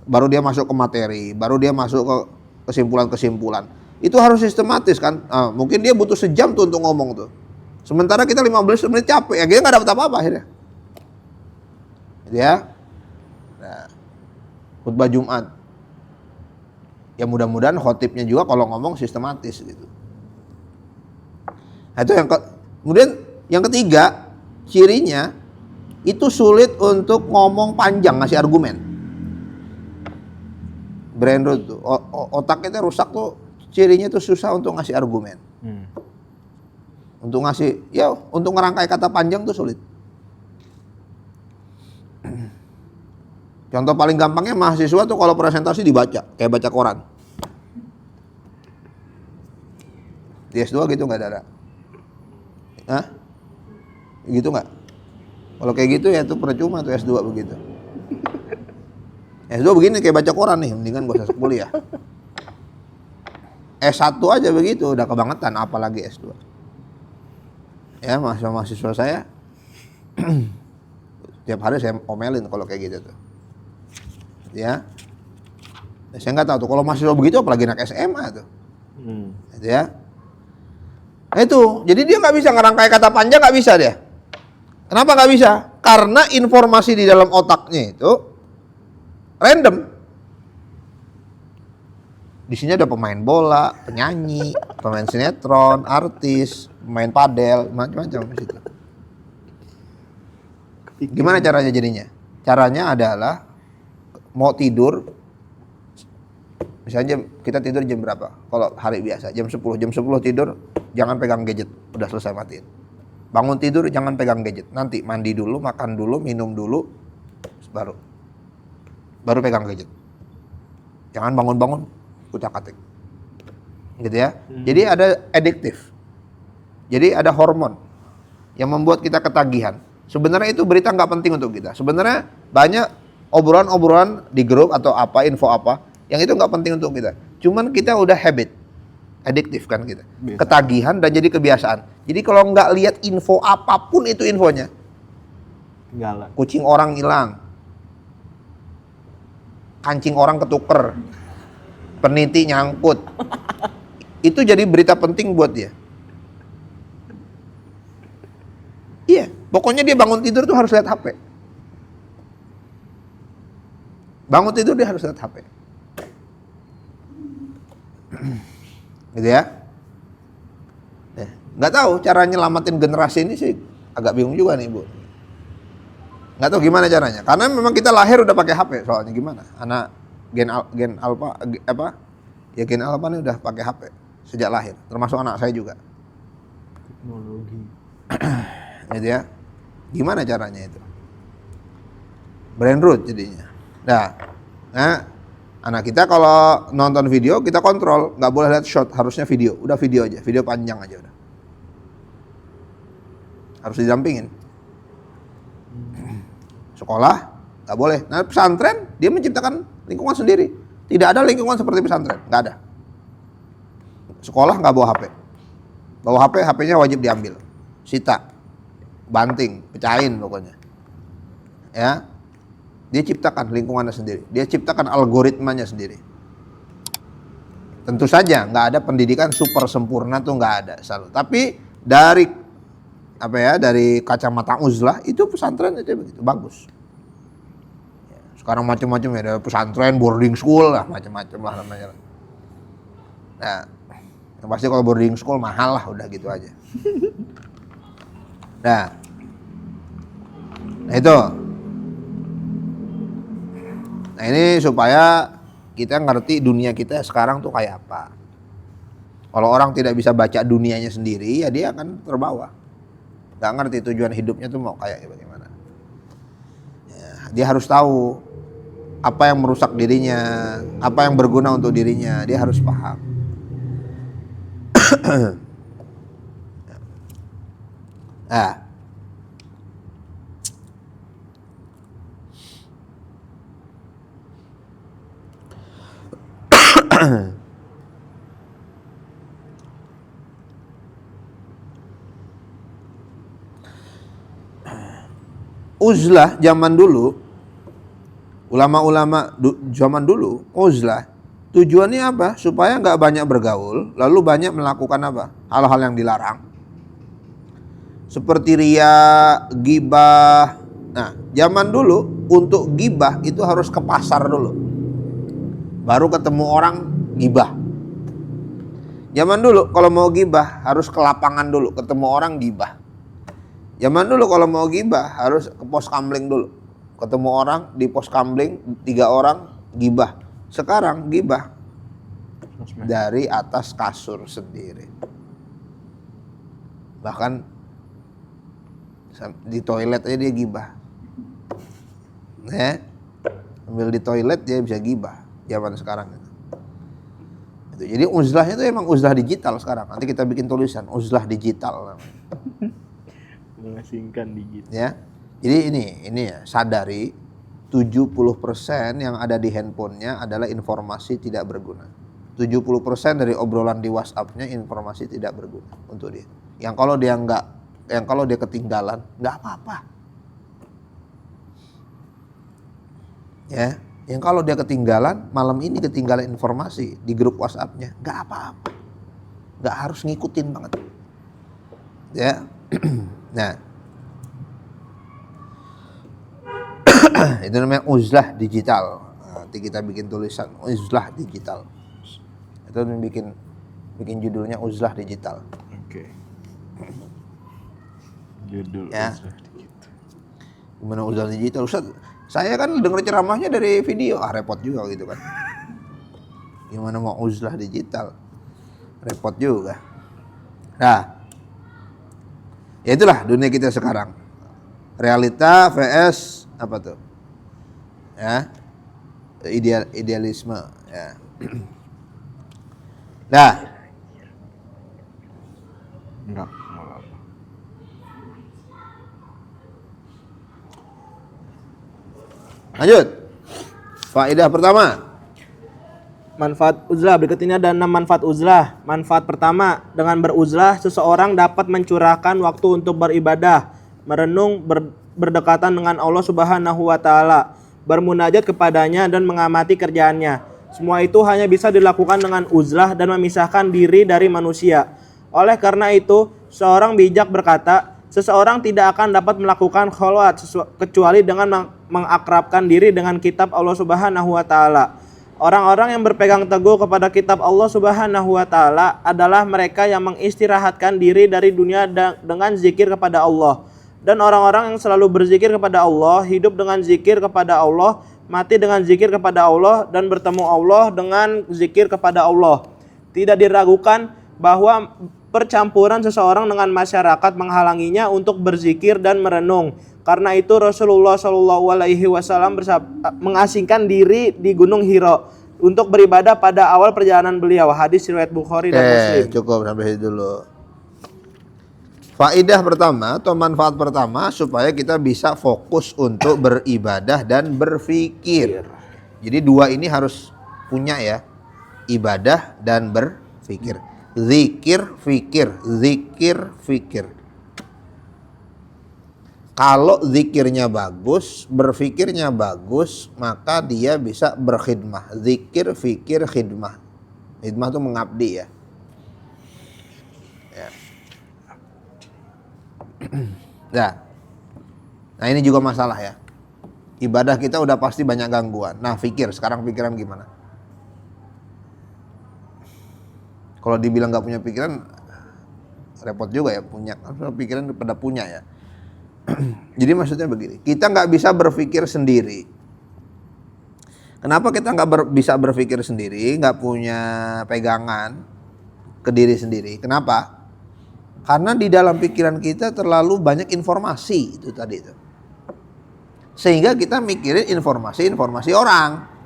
Baru dia masuk ke materi, baru dia masuk ke kesimpulan. Itu harus sistematis kan. Mungkin dia butuh sejam tuh untuk ngomong tuh. Sementara kita 15 menit capek, ya kita nggak dapat apa-apa akhirnya. Ya, nah, khutbah Jumat. Ya mudah-mudahan khotibnya juga kalau ngomong sistematis gitu. Nah, itu kemudian yang ketiga, cirinya itu sulit untuk ngomong panjang, ngasih argumen. Brain rot tuh, otak kita rusak tuh, cirinya tuh susah untuk ngasih argumen. Untuk ngerangkai kata panjang tuh sulit. Contoh paling gampangnya mahasiswa tuh kalau presentasi dibaca, kayak baca koran. Di S2 gitu nggak ada? Hah? Gitu nggak? Kalau kayak gitu ya tuh percuma tuh S2 begitu. S2 begini kayak baca koran nih, mendingan gak usah kuliah. S1 aja begitu, udah kebangetan, apalagi S2. Ya mahasiswa saya tiap hari saya omelin kalau kayak gitu tuh. Ya. Saya nggak tahu tuh kalau mahasiswa begitu apalagi anak SMA tuh. Gitu ya. Nah itu, jadi dia nggak bisa ngerangkai kata panjang, nggak bisa dia. Kenapa nggak bisa? Karena informasi di dalam otaknya itu random. Di sini ada pemain bola, penyanyi, pemain sinetron, artis, pemain padel, macam-macam di situ. Gimana caranya jadinya? Caranya adalah mau tidur, misalnya kita tidur jam berapa? Kalau hari biasa jam 10 tidur, jangan pegang gadget, udah selesai matiin. Bangun tidur jangan pegang gadget, nanti mandi dulu, makan dulu, minum dulu, baru pegang gadget. Jangan bangun-bangun kutak-katik, gitu ya. Jadi ada adiktif, jadi ada hormon yang membuat kita ketagihan. Sebenarnya itu berita nggak penting untuk kita. Sebenarnya banyak obrolan-obrolan di grup atau apa, info apa, yang itu nggak penting untuk kita. Cuman kita udah habit, adiktif kan kita, ketagihan dan jadi kebiasaan. Jadi kalau nggak lihat info apapun itu infonya, kucing orang hilang, kancing orang ketuker, peniti nyangkut, itu jadi berita penting buat dia. Iya, pokoknya dia bangun tidur tuh harus lihat HP. Bangun tidur dia harus lihat HP. Gitu ya. Nggak tahu cara nyelamatin generasi ini sih agak bingung juga nih, Bu. Nggak tahu gimana caranya. Karena memang kita lahir udah pakai HP, soalnya gimana? Anak gen alpha gen alpha nih udah pakai HP sejak lahir, termasuk anak saya juga. Teknologi. Gitu ya. Gimana caranya itu? Brain rot jadinya. Nah, anak kita kalau nonton video kita kontrol, nggak boleh lihat short, harusnya video. Udah video aja, video panjang aja udah. Harus didampingin. Sekolah nggak boleh. Nah pesantren dia menciptakan lingkungan sendiri. Tidak ada lingkungan seperti pesantren, nggak ada. Sekolah nggak bawa HP. Bawa HP, HP-nya wajib diambil, sita, banting, pecahin pokoknya. Ya, dia ciptakan lingkungannya sendiri. Dia ciptakan algoritmanya sendiri. Tentu saja nggak ada pendidikan super sempurna tuh nggak ada selalu. Tapi dari dari kacamata uzlah itu pesantren itu begitu bagus. Sekarang macam-macam ya, ada pesantren, boarding school lah, macam-macam lah namanya. Nah, yang pasti kalau boarding school mahal lah, udah gitu aja. Nah itu. Nah ini supaya kita ngerti dunia kita sekarang tuh kayak apa. Kalau orang tidak bisa baca dunianya sendiri, ya dia akan terbawa. Gak ngerti tujuan hidupnya tuh mau kayak bagaimana. Ya, dia harus tahu apa yang merusak dirinya, apa yang berguna untuk dirinya, dia harus paham. Nah, uzlah zaman dulu, ulama-ulama zaman dulu, uzlah tujuannya apa? Supaya nggak banyak bergaul, lalu banyak melakukan apa? Hal-hal yang dilarang. Seperti riya, gibah. Nah, zaman dulu untuk gibah itu harus ke pasar dulu. Baru ketemu orang gibah. Zaman dulu kalau mau gibah harus ke lapangan dulu, ketemu orang gibah. Zaman dulu kalau mau gibah harus ke pos kamling dulu. Ketemu orang di pos kamling 3 orang gibah. Sekarang gibah dari atas kasur sendiri. Bahkan di toilet aja dia gibah. Sambil di toilet dia bisa gibah zaman sekarang itu. Jadi uzlahnya itu emang uzlah digital sekarang. Nanti kita bikin tulisan uzlah digital namanya. Mengasingkan digital. Ya. Jadi ini ya, sadari 70% yang ada di handphonenya adalah informasi tidak berguna. 70% dari obrolan di WhatsApp-nya informasi tidak berguna untuk dia. Yang kalau dia ketinggalan, nggak apa-apa. Ya, yang kalau dia ketinggalan, malam ini ketinggalan informasi di grup WhatsApp-nya, nggak apa-apa. Nggak harus ngikutin banget. Ya, nah. Itu namanya uzlah digital. Nanti kita bikin tulisan uzlah digital. Itu bikin judulnya uzlah digital. Oke. Judul ya. uzlah digital. Gimana uzlah digital? Ustaz, saya kan dengar ceramahnya dari video. Repot juga gitu kan. Gimana mau uzlah digital? Repot juga. Nah, ya itulah dunia kita sekarang. Realita vs apa tuh? Ya, idealisme. Ya. Nah, enggak. Lanjut. Faedah pertama. Manfaat uzlah. Berikut ini ada 6 manfaat uzlah. Manfaat pertama, dengan beruzlah seseorang dapat mencurahkan waktu untuk beribadah, merenung, berdekatan dengan Allah Subhanahu wa taala, bermunajat kepadanya dan mengamati kerjaannya. Semua itu hanya bisa dilakukan dengan uzlah dan memisahkan diri dari manusia. Oleh karena itu, seorang bijak berkata, seseorang tidak akan dapat melakukan khalwat kecuali dengan mengakrabkan diri dengan kitab Allah Subhanahu wa taala. Orang-orang yang berpegang teguh kepada kitab Allah Subhanahu wa taala adalah mereka yang mengistirahatkan diri dari dunia dengan zikir kepada Allah. Dan orang-orang yang selalu berzikir kepada Allah, hidup dengan zikir kepada Allah, mati dengan zikir kepada Allah, dan bertemu Allah dengan zikir kepada Allah. Tidak diragukan bahwa percampuran seseorang dengan masyarakat menghalanginya untuk berzikir dan merenung. Karena itu Rasulullah SAW mengasingkan diri di Gunung Hira untuk beribadah pada awal perjalanan beliau. Hadis riwayat Bukhari dan Muslim. Cukup sampai dulu. Faedah pertama atau manfaat pertama supaya kita bisa fokus untuk beribadah dan berfikir. Jadi 2 ini harus punya ya, ibadah dan berfikir. Zikir, fikir, zikir, fikir. Kalau zikirnya bagus, berfikirnya bagus, maka dia bisa berkhidmah. Zikir, fikir, khidmah. Khidmah itu mengabdi ya. Nah ini juga masalah ya. Ibadah kita udah pasti banyak gangguan. Nah sekarang pikiran gimana? Kalau dibilang nggak punya pikiran, repot juga ya. Punya, pikiran pada punya ya. Jadi maksudnya begini, kita nggak bisa berpikir sendiri. Kenapa kita nggak bisa berpikir sendiri, nggak punya pegangan ke diri sendiri? Kenapa? Karena di dalam pikiran kita terlalu banyak informasi itu tadi itu. Sehingga kita mikirin informasi orang.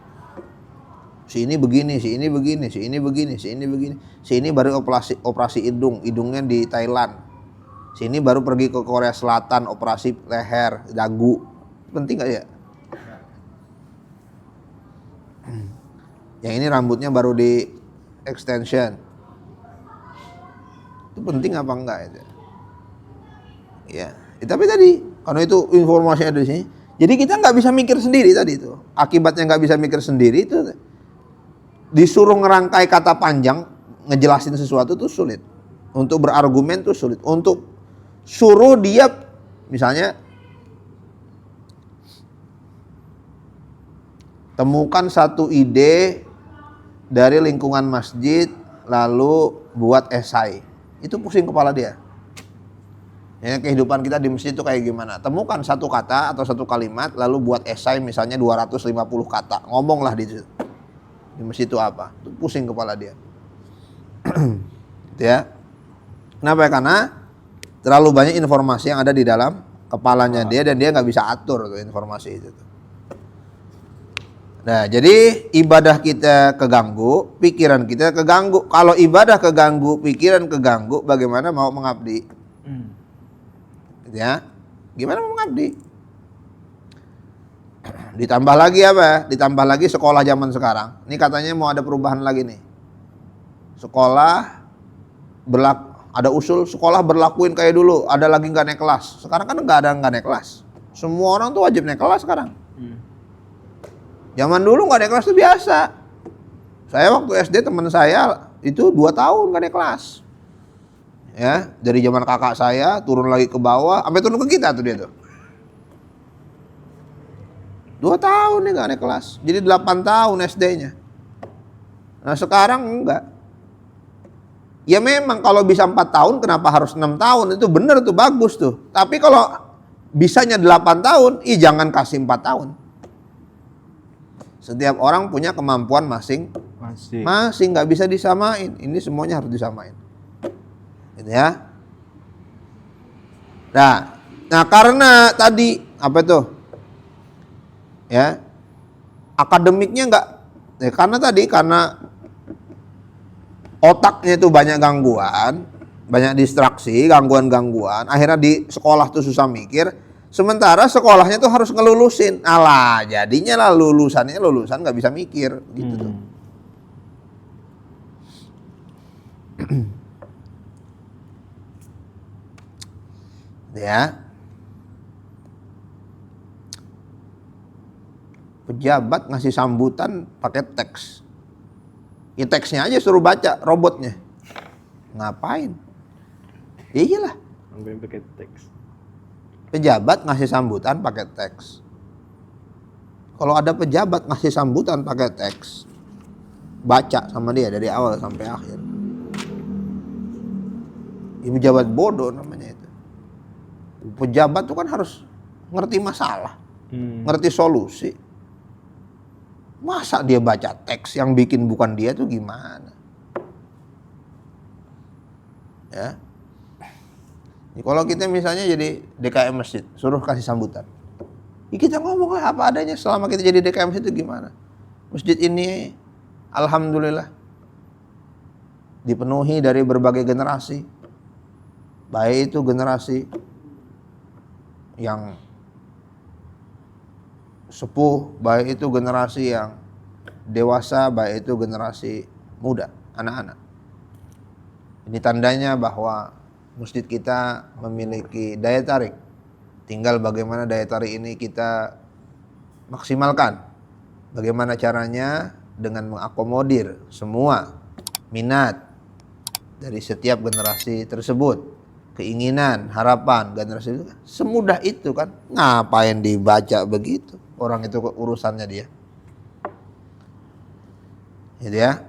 Si ini begini, si ini begini, si ini begini, si ini begini. Si ini baru operasi hidungnya di Thailand. Si ini baru pergi ke Korea Selatan, operasi leher, dagu. Penting gak ya? Yang ini rambutnya baru di extension. Itu penting apa enggak itu? Ya, tapi tadi karena itu informasinya ada di sini. Jadi kita nggak bisa mikir sendiri tadi itu. Akibatnya nggak bisa mikir sendiri itu disuruh ngerangkai kata panjang, ngejelasin sesuatu tuh sulit. Untuk berargumen tuh sulit. Untuk suruh dia misalnya temukan satu ide dari lingkungan masjid lalu buat esai. Itu pusing kepala dia. Ya, kehidupan kita di masjid itu kayak gimana? Temukan satu kata atau satu kalimat lalu buat esai misalnya 250 kata. Ngomonglah di situ. Di masjid itu apa? Itu pusing kepala dia. Ya. Kenapa? Karena terlalu banyak informasi yang ada di dalam kepalanya dia dan dia nggak bisa atur tuh informasi itu. Nah, jadi ibadah kita keganggu, pikiran kita keganggu. Kalau ibadah keganggu, pikiran keganggu, bagaimana mau mengabdi? Ya, gimana mau mengabdi? Ditambah lagi apa? Ditambah lagi sekolah zaman sekarang. Ini katanya mau ada perubahan lagi nih. Sekolah ada usul sekolah berlakuin kayak dulu, ada lagi nggak naik kelas. Sekarang kan nggak naik kelas. Semua orang tuh wajib naik kelas sekarang. Zaman dulu nggak naik kelas itu biasa. Saya waktu SD teman saya itu 2 tahun nggak naik kelas. Ya, dari zaman kakak saya turun lagi ke bawah, sampai turun ke kita tuh dia tuh. 2 tahun nih nggak naik kelas, jadi 8 tahun SD-nya. Nah sekarang enggak. Ya memang kalau bisa 4 tahun, kenapa harus 6 tahun? Itu bener tuh, bagus tuh. Tapi kalau bisanya 8 tahun, jangan kasih 4 tahun. Setiap orang punya kemampuan masing, nggak bisa disamain. Ini semuanya harus disamain. Gitu ya. Nah karena tadi apa tuh? Ya, akademiknya nggak. Ya, karena otaknya itu banyak gangguan, banyak distraksi, gangguan. Akhirnya di sekolah tuh susah mikir. Sementara sekolahnya tuh harus ngelulusin. Alah, jadinya lah lulusan nggak bisa mikir gitu tuh. Ya. Pejabat ngasih sambutan pakai teks. Ya teksnya aja suruh baca robotnya. Ngapain? Iyalah. Ngapain pakai teks? Pejabat ngasih sambutan pakai teks. Kalau ada pejabat ngasih sambutan pakai teks, baca sama dia dari awal sampai akhir. Ini pejabat bodoh namanya itu. Pejabat tuh kan harus ngerti masalah, ngerti solusi. Masa dia baca teks yang bikin bukan dia tuh gimana? Ya. Kalau kita misalnya jadi DKM masjid, suruh kasih sambutan. Ya kita ngomong lah apa adanya selama kita jadi DKM masjid itu gimana. Masjid ini alhamdulillah dipenuhi dari berbagai generasi. Baik itu generasi yang sepuh, baik itu generasi yang dewasa, baik itu generasi muda, anak-anak. Ini tandanya bahwa masjid kita memiliki daya tarik. Tinggal bagaimana daya tarik ini kita maksimalkan. Bagaimana caranya dengan mengakomodir semua minat dari setiap generasi tersebut. keinginan, harapan, generasi itu semudah itu kan. Ngapain dibaca begitu? Orang itu urusannya dia. Gitu ya.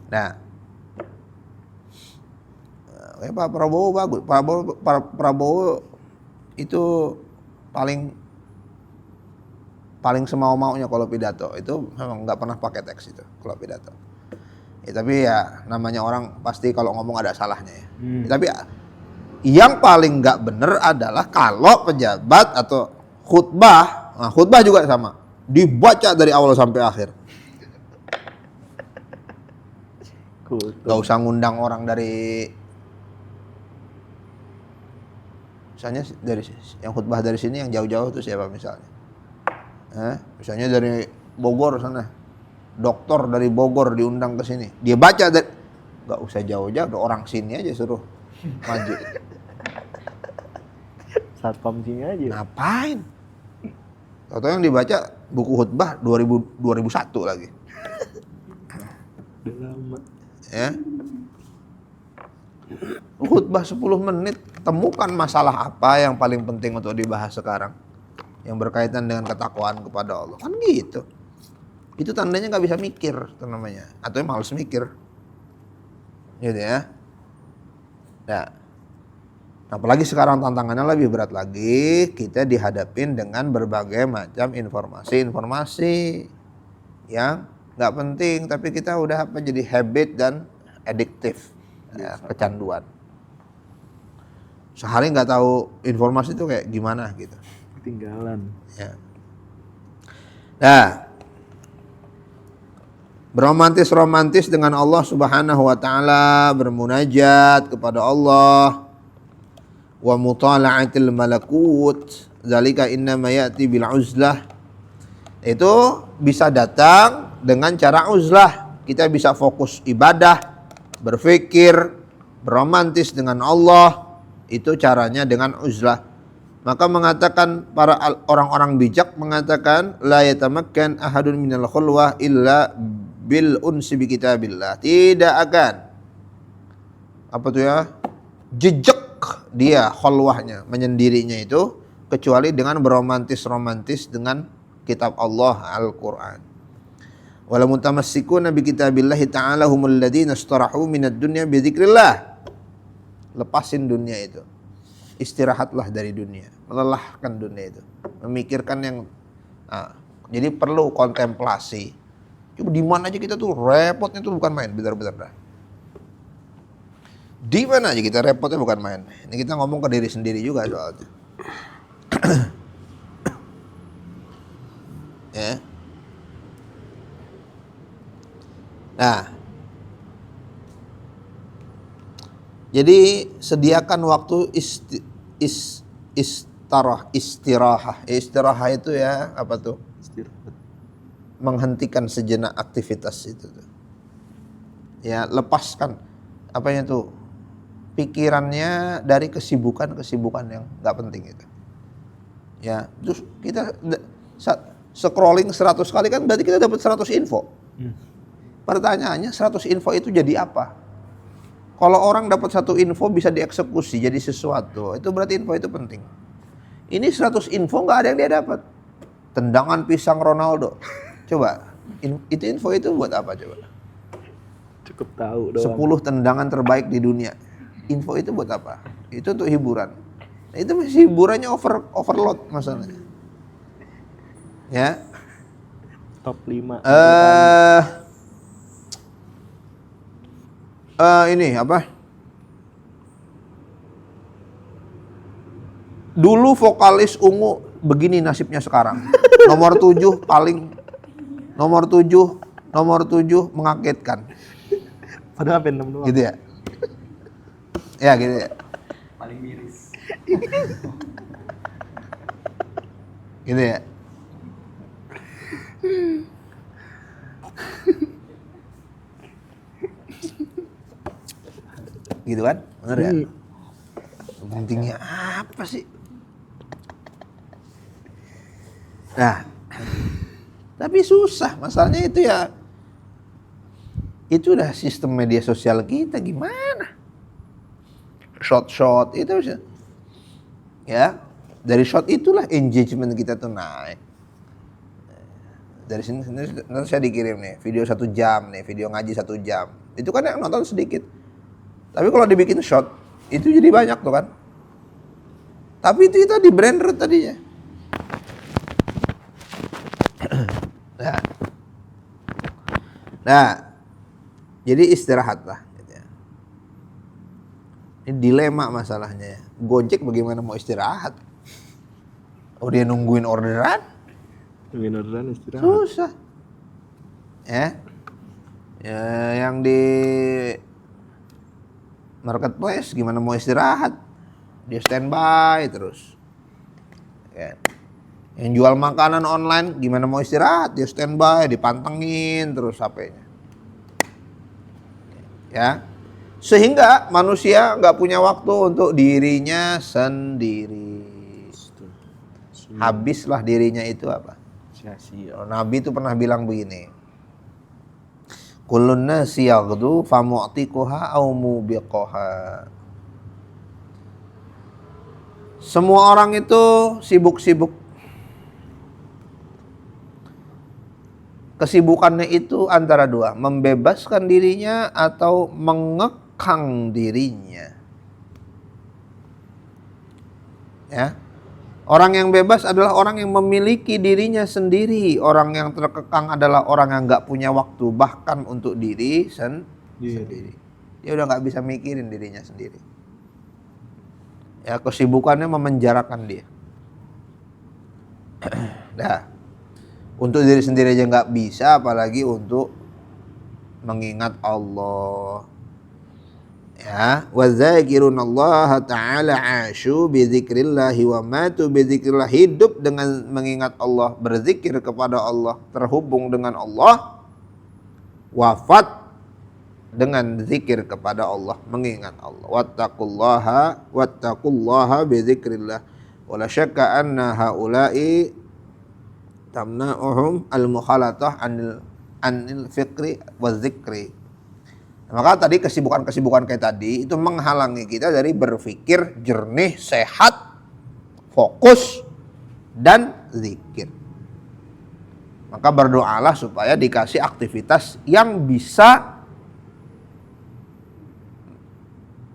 Nah, Pak Prabowo bagus. Prabowo itu paling semau-maunya kalau pidato. Itu memang nggak pernah pakai teks itu kalau pidato. Ya, tapi ya namanya orang pasti kalau ngomong ada salahnya ya. Tapi yang paling nggak bener adalah kalau pejabat atau khutbah, nah khutbah juga sama, dibaca dari awal sampai akhir. Gak usah ngundang orang dari, misalnya dari yang khutbah dari sini yang jauh-jauh itu siapa misalnya? Misalnya dari Bogor sana, dokter dari Bogor diundang ke sini, dia baca dari, gak usah jauh-jauh, orang sini aja suruh maju. Satpam sini aja. Ngapain? Atau yang dibaca buku khutbah 2001 lagi. Udah lama. Ya. Khutbah 10 menit, temukan masalah apa yang paling penting untuk dibahas sekarang yang berkaitan dengan ketakwaan kepada Allah. Kan gitu. Itu tandanya nggak bisa mikir, itu namanya. Atau malas mikir. Gitu ya. Nah, apalagi sekarang tantangannya lebih berat lagi, kita dihadapin dengan berbagai macam informasi yang nggak penting, tapi kita udah jadi habit dan adiktif, ya, kecanduan. Sehari nggak tahu informasi itu kayak gimana gitu. Ketinggalan. Ya. Nah, beromantis dengan Allah Subhanahu wa taala, bermunajat kepada Allah, wa mutala'atil malakut, zalika innama ya'ti bil uzlah. Itu bisa datang dengan cara uzlah. Kita bisa fokus ibadah, berpikir, beromantis dengan Allah. Itu caranya dengan uzlah. Maka mengatakan para orang-orang bijak mengatakan la yatamakkan ahadun minal khulwah illa bil unsi bi kitabillah. Tidak akan apa tuh ya? Jejak dia khulwahnya, menyendirinya itu kecuali dengan beromantis dengan kitab Allah Al-Qur'an. Wala mutamassikuna bi kitabillahi ta'ala humul ladzina istarahu minad dunya bi dzikrillah. Lepasin dunia itu. Istirahatlah dari dunia, melelahkan dunia itu. Memikirkan yang jadi perlu kontemplasi. Coba di mana aja kita tuh repotnya tuh bukan main, bentar-bentar dah. Di mana aja kita repotnya bukan main. Ini kita ngomong ke diri sendiri juga soalnya. Ya. Nah, jadi sediakan waktu istirahat. Istirahat itu ya apa tuh? Istirahat. Menghentikan sejenak aktivitas itu tuh. Ya, lepaskan apanya tuh? Pikirannya dari kesibukan yang nggak penting itu. Ya, terus kita scrolling 100 kali kan berarti kita dapat 100 info. Pertanyaannya 100 info itu jadi apa? Kalau orang dapat 1 info bisa dieksekusi jadi sesuatu, itu berarti info itu penting. Ini 100 info nggak ada yang dia dapat. Tendangan pisang Ronaldo. Coba, itu info itu buat apa coba? Cukup tahu doang. 10 tendangan terbaik di dunia. Info itu buat apa? Itu untuk hiburan. Nah, itu masih hiburannya overload masalahnya. Ya. Top 5. Ini apa? Dulu vokalis Ungu begini nasibnya sekarang. Nomor 7 mengagetkan. Padahal apa 6 doang. Gitu ya. Ya gitu ya. Paling miris. Gitu ya. Gitu kan? Bener ya? Pentingnya apa sih? Nah, tapi susah. Masalahnya itu ya, itu udah sistem media sosial kita gimana? shot itu bisa. Ya, dari shot itulah engagement kita tuh naik. Dari sini nanti saya dikirim nih video 1 jam nih, video ngaji 1 jam. Itu kan yang nonton sedikit. Tapi kalau dibikin shot itu jadi banyak tuh kan. Tapi itu kita di brander tadinya. Nah, jadi istirahatlah. Ini dilema masalahnya. Gojek bagaimana mau istirahat? Oh dia nungguin orderan? Nungguin orderan istirahat. Susah. Ya, yang di marketplace gimana mau istirahat? Dia standby terus. Ya. Yang jual makanan online gimana mau istirahat? Dia standby, dipantengin terus HP-nya. Ya. Sehingga manusia nggak punya waktu untuk dirinya sendiri. Habislah dirinya itu apa? Sia-sia. Nabi itu pernah bilang begini. Kullun nasi yaghdu famu'tiquha aw mubiqaha. Semua orang itu sibuk-sibuk. Kesibukannya itu antara dua, membebaskan dirinya atau mengekang dirinya. Ya. Orang yang bebas adalah orang yang memiliki dirinya sendiri. Orang yang terkekang adalah orang yang nggak punya waktu bahkan untuk diri sendiri. Dia udah nggak bisa mikirin dirinya sendiri. Ya, kesibukannya memenjarakan dia. Nah. Untuk diri sendiri aja nggak bisa, apalagi untuk mengingat Allah. Ya, wa dzakirunallaha ta'ala asyu bi dzikrillah wa matu bi dzikrillah, hidup dengan mengingat Allah, berzikir kepada Allah, terhubung dengan Allah, wafat dengan zikir kepada Allah, mengingat Allah. Wattaqullaha bi dzikrillah wa la syakka anna haula'i tamna'uhum al-mukhalatah anil fikri wa dzikri. Maka tadi kesibukan-kesibukan kayak tadi itu menghalangi kita dari berpikir jernih, sehat, fokus dan zikir. Maka berdoalah supaya dikasih aktivitas yang bisa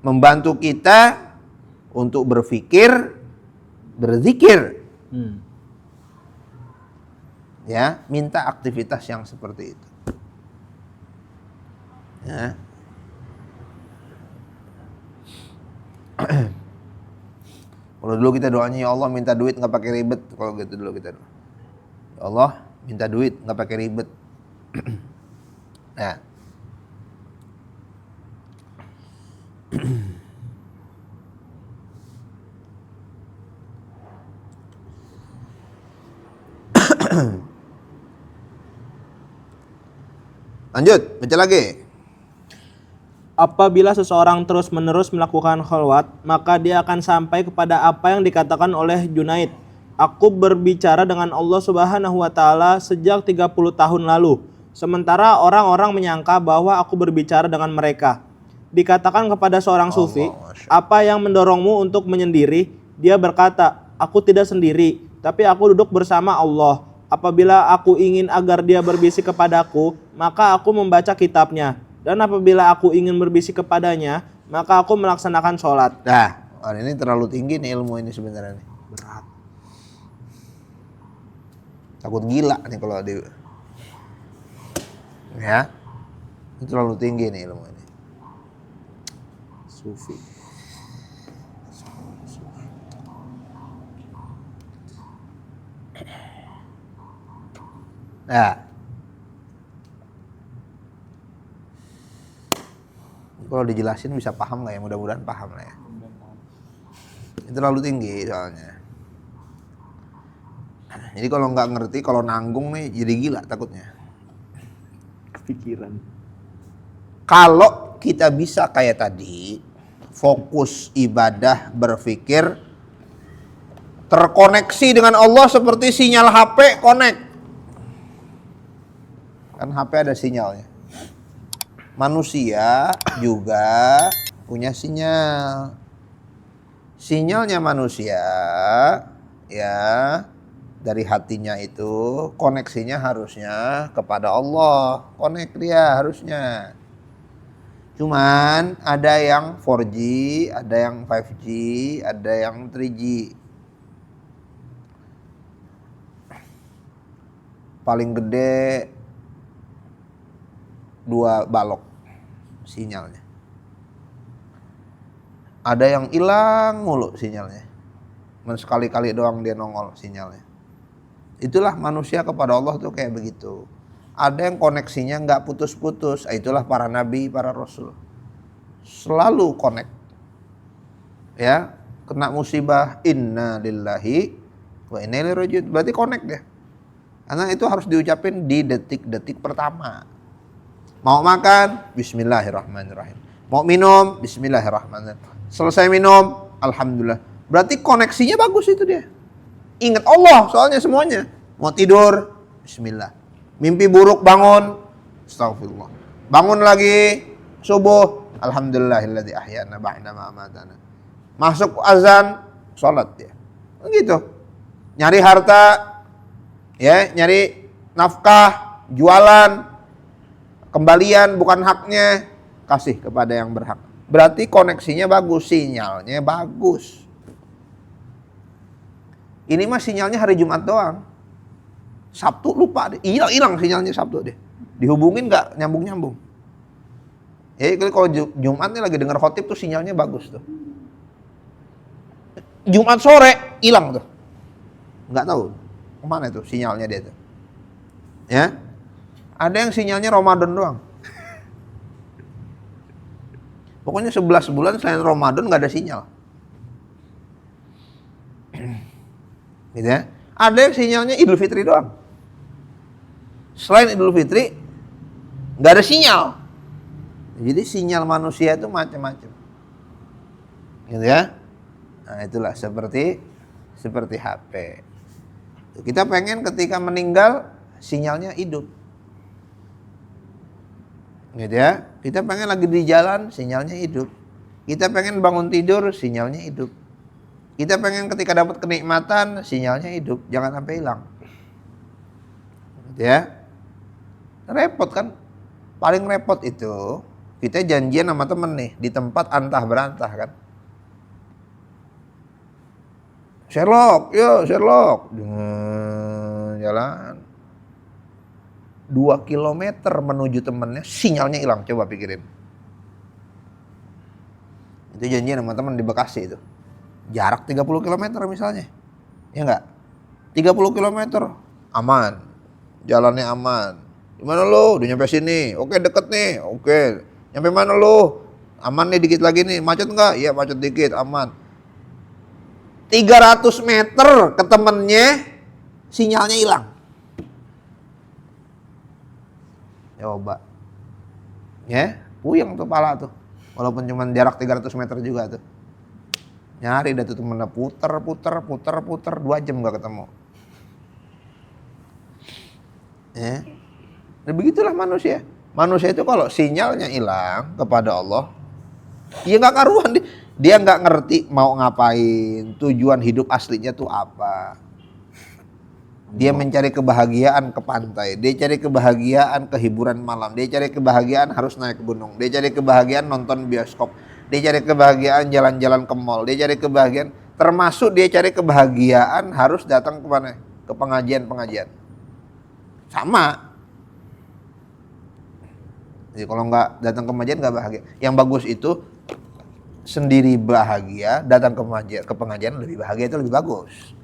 membantu kita untuk berpikir, berzikir. Ya, minta aktivitas yang seperti itu. Ya. Kalau dulu kita doanya, ya Allah minta duit nggak pakai ribet. Kalau gitu dulu kita doa, ya Allah minta duit nggak pakai ribet. Nah. Lanjut, baca lagi. Apabila seseorang terus-menerus melakukan khalwat, maka dia akan sampai kepada apa yang dikatakan oleh Junaid. Aku berbicara dengan Allah Subhanahu wa taala sejak 30 tahun lalu. Sementara orang-orang menyangka bahwa aku berbicara dengan mereka. Dikatakan kepada seorang sufi, apa yang mendorongmu untuk menyendiri? Dia berkata, aku tidak sendiri, tapi aku duduk bersama Allah. Apabila aku ingin agar dia berbisik kepadaku, maka aku membaca kitabnya. Dan apabila aku ingin berbisik kepadanya, maka aku melaksanakan sholat. Nah, ini terlalu tinggi nih ilmu ini sebenarnya nih. Berat. Takut gila nih kalau di... Ya, ini terlalu tinggi nih ilmu ini. Sufi. Nah, kalau dijelasin bisa paham nggak ya? Mudah-mudahan paham lah ya. Itu terlalu tinggi soalnya. Jadi kalau nggak ngerti, kalau nanggung nih jadi gila takutnya. Pikiran. Kalau kita bisa kayak tadi, fokus ibadah, berpikir, terkoneksi dengan Allah seperti sinyal HP connect. Kan HP ada sinyalnya. Manusia juga punya sinyal. sinyalnya manusia ya dari hatinya itu koneksinya harusnya kepada Allah, connect dia harusnya. Cuman ada yang 4G, ada yang 5G, ada yang 3G. Paling gede 2 balok sinyalnya. Ada yang hilang mulu sinyalnya. Sekali-kali doang dia nongol sinyalnya. Itulah manusia kepada Allah tuh kayak begitu. Ada yang koneksinya nggak putus-putus. Itulah para nabi, para rasul. Selalu connect. Ya, kena musibah, inna lillahi wa inna ilaihi raji'un. Berarti connect dia. Karena itu harus diucapin di detik-detik pertama. Mau makan, bismillahirrahmanirrahim. Mau minum, bismillahirrahmanirrahim. Selesai minum, alhamdulillah. Berarti koneksinya bagus itu dia. Ingat Allah soalnya semuanya. Mau tidur, bismillah. Mimpi buruk bangun, astagfirullah. Bangun lagi, subuh, alhamdulillahilladzi ahyana ba'da ma amatana. Masuk azan, sholat dia. Begitu. Nyari harta, ya, nyari nafkah, jualan, kembalian bukan haknya, kasih kepada yang berhak. Berarti koneksinya bagus, sinyalnya bagus. Ini mah sinyalnya hari Jumat doang. Sabtu lupa deh, hilang sinyalnya Sabtu deh. Dihubungin nggak nyambung-nyambung. Ya kalau Jumat nih lagi dengar khotib tuh sinyalnya bagus tuh. Jumat sore hilang tuh, nggak tahu kemana tuh sinyalnya dia tuh. Ya, ada yang sinyalnya Ramadan doang. Pokoknya 11 bulan selain Ramadan nggak ada sinyal. Gitu ya. Ada yang sinyalnya Idul Fitri doang. Selain Idul Fitri nggak ada sinyal. Jadi sinyal manusia itu macam-macam. Gitu ya. Nah, itulah seperti HP. Kita pengen ketika meninggal sinyalnya hidup. Gitu ya. Kita pengen lagi di jalan, sinyalnya hidup. Kita pengen bangun tidur, sinyalnya hidup. Kita pengen ketika dapat kenikmatan, sinyalnya hidup. Jangan sampai hilang. Gitu ya. Repot kan? Paling repot itu, kita janjian sama temen nih, di tempat antah berantah kan. Sherlock, yo Sherlock. Jalan. 2 kilometer menuju temennya, sinyalnya hilang. Coba pikirin. Itu janjian sama temen di Bekasi itu. Jarak 30 km misalnya. Ya enggak? 30 km aman. Jalannya aman. Gimana lo? Udah nyampe sini. Oke, deket nih. Oke. Nyampe mana lo? Aman nih, dikit lagi nih. Macet enggak? Iya, macet dikit, aman. 300 meter ke temennya, sinyalnya hilang. Coba. Ya, puyeng tuh pala tuh. Walaupun cuma jarak 300 meter juga tuh. Nyari dah tuh temennya, puter 2 jam gak ketemu. Ya. Dan begitulah manusia. Manusia itu kalau sinyalnya hilang kepada Allah, ya gak karuan. Dia gak ngerti mau ngapain, tujuan hidup aslinya tuh apa. Dia mencari kebahagiaan ke pantai, dia cari kebahagiaan ke hiburan malam, dia cari kebahagiaan harus naik gunung, dia cari kebahagiaan nonton bioskop, dia cari kebahagiaan jalan-jalan ke mall, dia cari kebahagiaan, termasuk dia cari kebahagiaan harus datang ke mana? Ke pengajian-pengajian. Sama. Jadi kalau nggak datang ke pengajian nggak bahagia. Yang bagus itu sendiri bahagia, datang ke pengajian lebih bahagia, itu lebih bagus.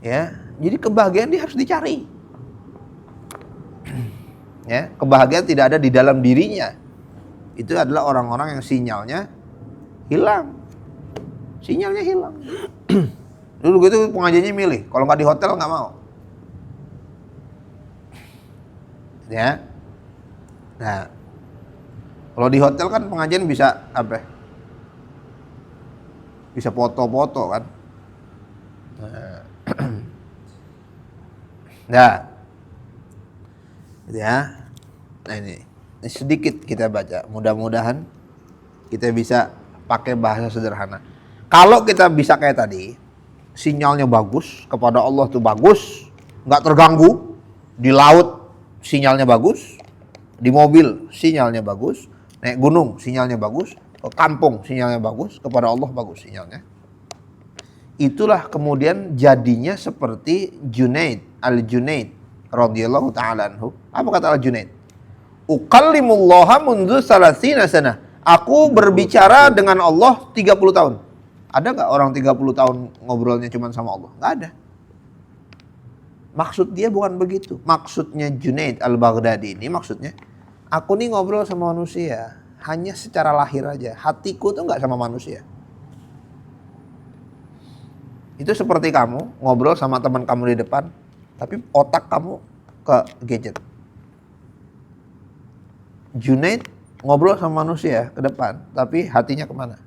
Ya, jadi kebahagiaan dia harus dicari. Ya, kebahagiaan tidak ada di dalam dirinya. Itu adalah orang-orang yang sinyalnya hilang. Sinyalnya hilang. Dulu gitu pengajiannya milih, kalau nggak di hotel nggak mau. Ya. Nah, kalau di hotel kan pengajian bisa apa? Bisa foto-foto kan. Nah, gitu ya. Nah ini sedikit kita baca. Mudah-mudahan kita bisa pakai bahasa sederhana. Kalau kita bisa kayak tadi, sinyalnya bagus, kepada Allah tuh bagus, nggak terganggu, di laut sinyalnya bagus, di mobil sinyalnya bagus, naik gunung sinyalnya bagus, ke kampung sinyalnya bagus, kepada Allah bagus sinyalnya. Itulah kemudian jadinya seperti Junaid, Al-Junaid radhiyallahu ta'ala anhu. Apa kata Al-Junaid? Ukallimullaha mundu salasina sana. Aku berbicara dengan Allah 30 tahun. Ada nggak orang 30 tahun ngobrolnya cuma sama Allah? Nggak ada. Maksud dia bukan begitu. Maksudnya Junaid Al-Baghdadi ini maksudnya, aku nih ngobrol sama manusia hanya secara lahir aja. Hatiku tuh nggak sama manusia. Itu seperti kamu ngobrol sama teman kamu di depan, tapi otak kamu ke gadget. Junaid ngobrol sama manusia ke depan, tapi hatinya kemana?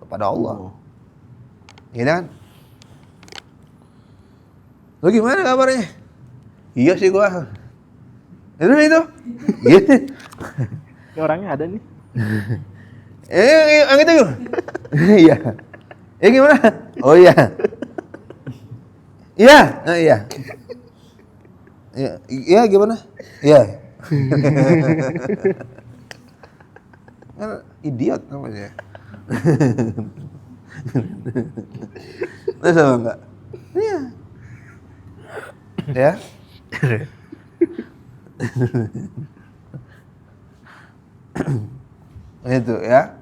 Kepada Allah. Gitu kan? Lu gimana kabarnya? Iya sih gua. Itu. Gitu. Ini orangnya ada nih. Yang itu gimana? Iya. Gimana? Oh iya. Iya. Iya. Iya gimana? Iya. Kan idiot namanya. Terus apa enggak? Iya. Ya. Itu ya.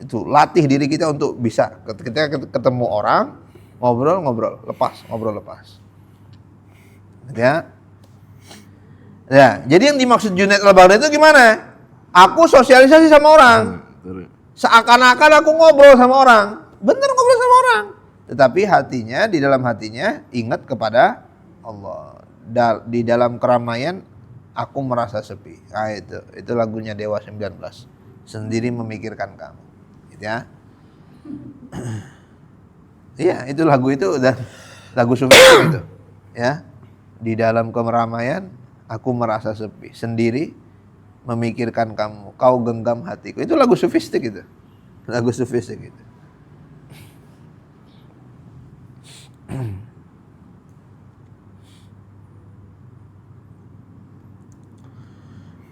Itu latih diri kita untuk bisa ketika ketemu orang ngobrol lepas. Ya. Ya, jadi yang dimaksud Junaid Al-Baghdadi itu gimana? Aku sosialisasi sama orang. Seakan-akan aku ngobrol sama orang. Bener ngobrol sama orang. Tetapi hatinya, di dalam hatinya ingat kepada Allah. Di dalam keramaian aku merasa sepi. Nah itu lagunya Dewa 19. Sendiri memikirkan kamu. Gitu ya. Iya, itu lagu itu udah lagu sufi itu. Ya. Di dalam keramaian aku merasa sepi. Sendiri memikirkan kamu. Kau genggam hatiku. Itu lagu sufistik itu. Lagu sufistik itu.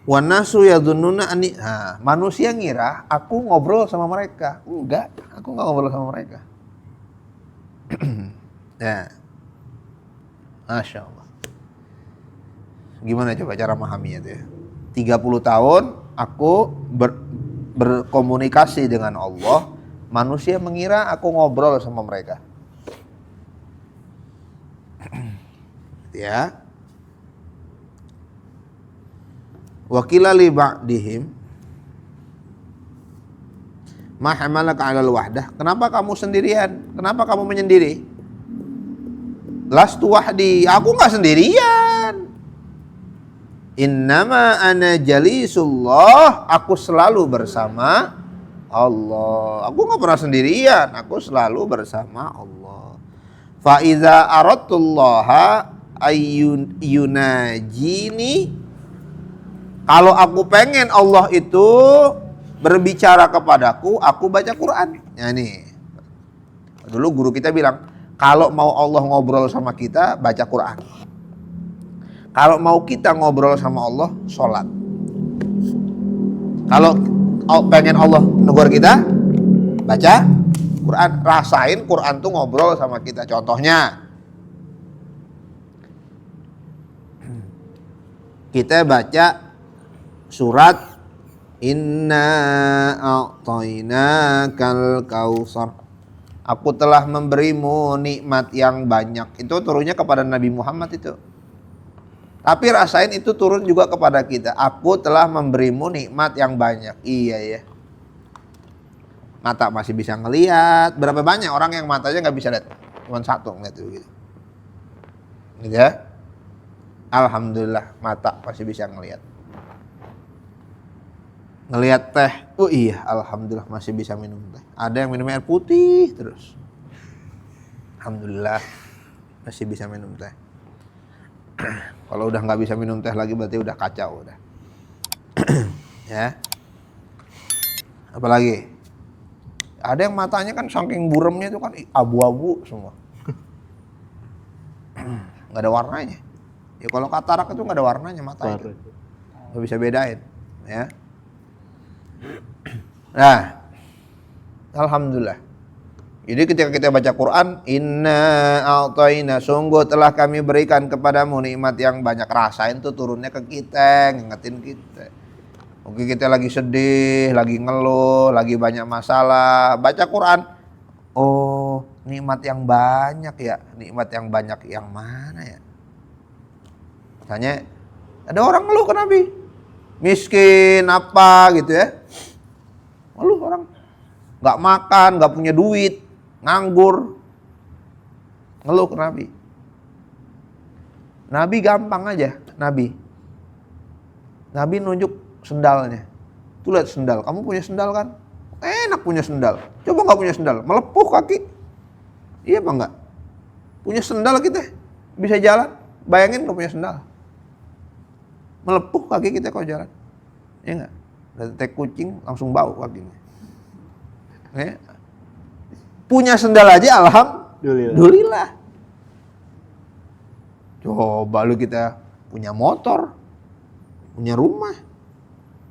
Wanasu yadhunnuna ani. Manusia ngira aku ngobrol sama mereka. Enggak, aku enggak ngobrol sama mereka. Ya. Masya Allah. Gimana coba cara memahaminya itu ya? 30 tahun aku berkomunikasi dengan Allah. Manusia mengira aku ngobrol sama mereka. Ya. Wakila li ba'dihim ma hamalaka 'alal wahdah. Kenapa kamu sendirian? Kenapa kamu menyendiri? Lastu wahdi, aku enggak sendirian. Innama ana jalisullah, aku selalu bersama Allah. Aku enggak pernah sendirian, aku selalu bersama Allah. Fa iza aradtullaha ayyunajini, kalau aku pengen Allah itu berbicara kepadaku, aku baca Quran. Ya nih. Dulu guru kita bilang, kalau mau Allah ngobrol sama kita, baca Quran. Kalau mau kita ngobrol sama Allah, sholat. Kalau pengen Allah negur kita, baca Quran. Rasain Quran tuh ngobrol sama kita. Contohnya, kita baca surat Inna a'tainakal kautsar. Aku telah memberimu nikmat yang banyak. Itu turunnya kepada Nabi Muhammad itu. Tapi rasain itu turun juga kepada kita. Aku telah memberimu nikmat yang banyak. Iya ya. Mata masih bisa ngelihat. Berapa banyak orang yang matanya nggak bisa lihat? Cuma satu ngeliat itu gitu. Gitu ya. Alhamdulillah mata masih bisa ngelihat. Ngelihat teh, oh iya, alhamdulillah masih bisa minum teh. Ada yang minum air putih terus. Alhamdulillah masih bisa minum teh. Kalau udah nggak bisa minum teh lagi berarti udah kacau udah. Ya. Apalagi? Ada yang matanya kan saking buremnya itu kan abu-abu semua. Nggak ada warnanya. Ya kalau katarak itu nggak ada warnanya mata itu. Nggak bisa bedain. Ya. Nah, alhamdulillah. Jadi ketika kita baca Quran, inna a'tayna, sungguh telah kami berikan kepadamu nikmat yang banyak. Rasain tuh turunnya ke kita, ngingetin kita. Mungkin kita lagi sedih, lagi ngeluh, lagi banyak masalah, baca Quran. Oh, nikmat yang banyak ya. Nikmat yang banyak yang mana ya? Misalnya ada orang ngeluh ke Nabi, miskin apa gitu ya. Ngeluh orang, nggak makan, nggak punya duit, nganggur, ngeluh ke Nabi. Nabi gampang aja, Nabi nunjuk sendalnya. Tuh lihat sendal, kamu punya sendal kan? Enak punya sendal. Coba nggak punya sendal, melepuh kaki. Iya apa enggak? Punya sendal kita bisa jalan. Bayangin nggak punya sendal, melepuh kaki kita kalau jalan. Iya nggak? Dari teh kucing langsung bau kakinya. Ya. Punya sendal aja alhamdulillah. Coba lu kita punya motor, punya rumah,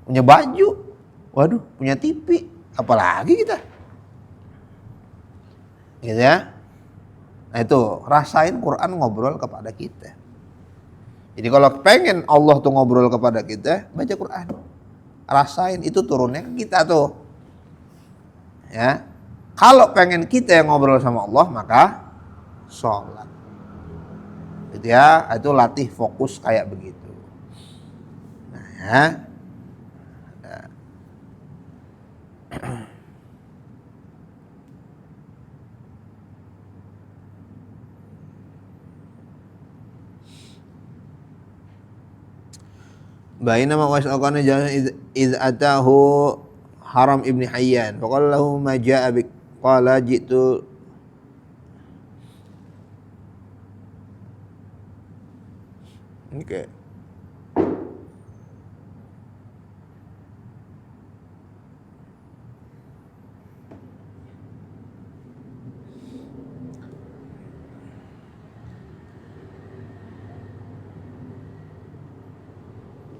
punya baju, waduh, punya TV, apalagi kita. Gitu ya. Nah itu, rasain Quran ngobrol kepada kita. Jadi kalau pengen Allah tuh ngobrol kepada kita, baca Quran. Rasain itu turunnya ke kita tuh. Ya. Kalau pengen kita yang ngobrol sama Allah, maka sholat. Gitu ya, itu latih fokus kayak begitu. Nah ya. Bainama wasaqana jalan iz atahu Haram ibni Hayyan faqala lahu ma jaa bik qala jitu Oke.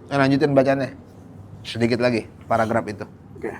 Lanjutin bacanya. Sedikit lagi paragraf itu. Oke.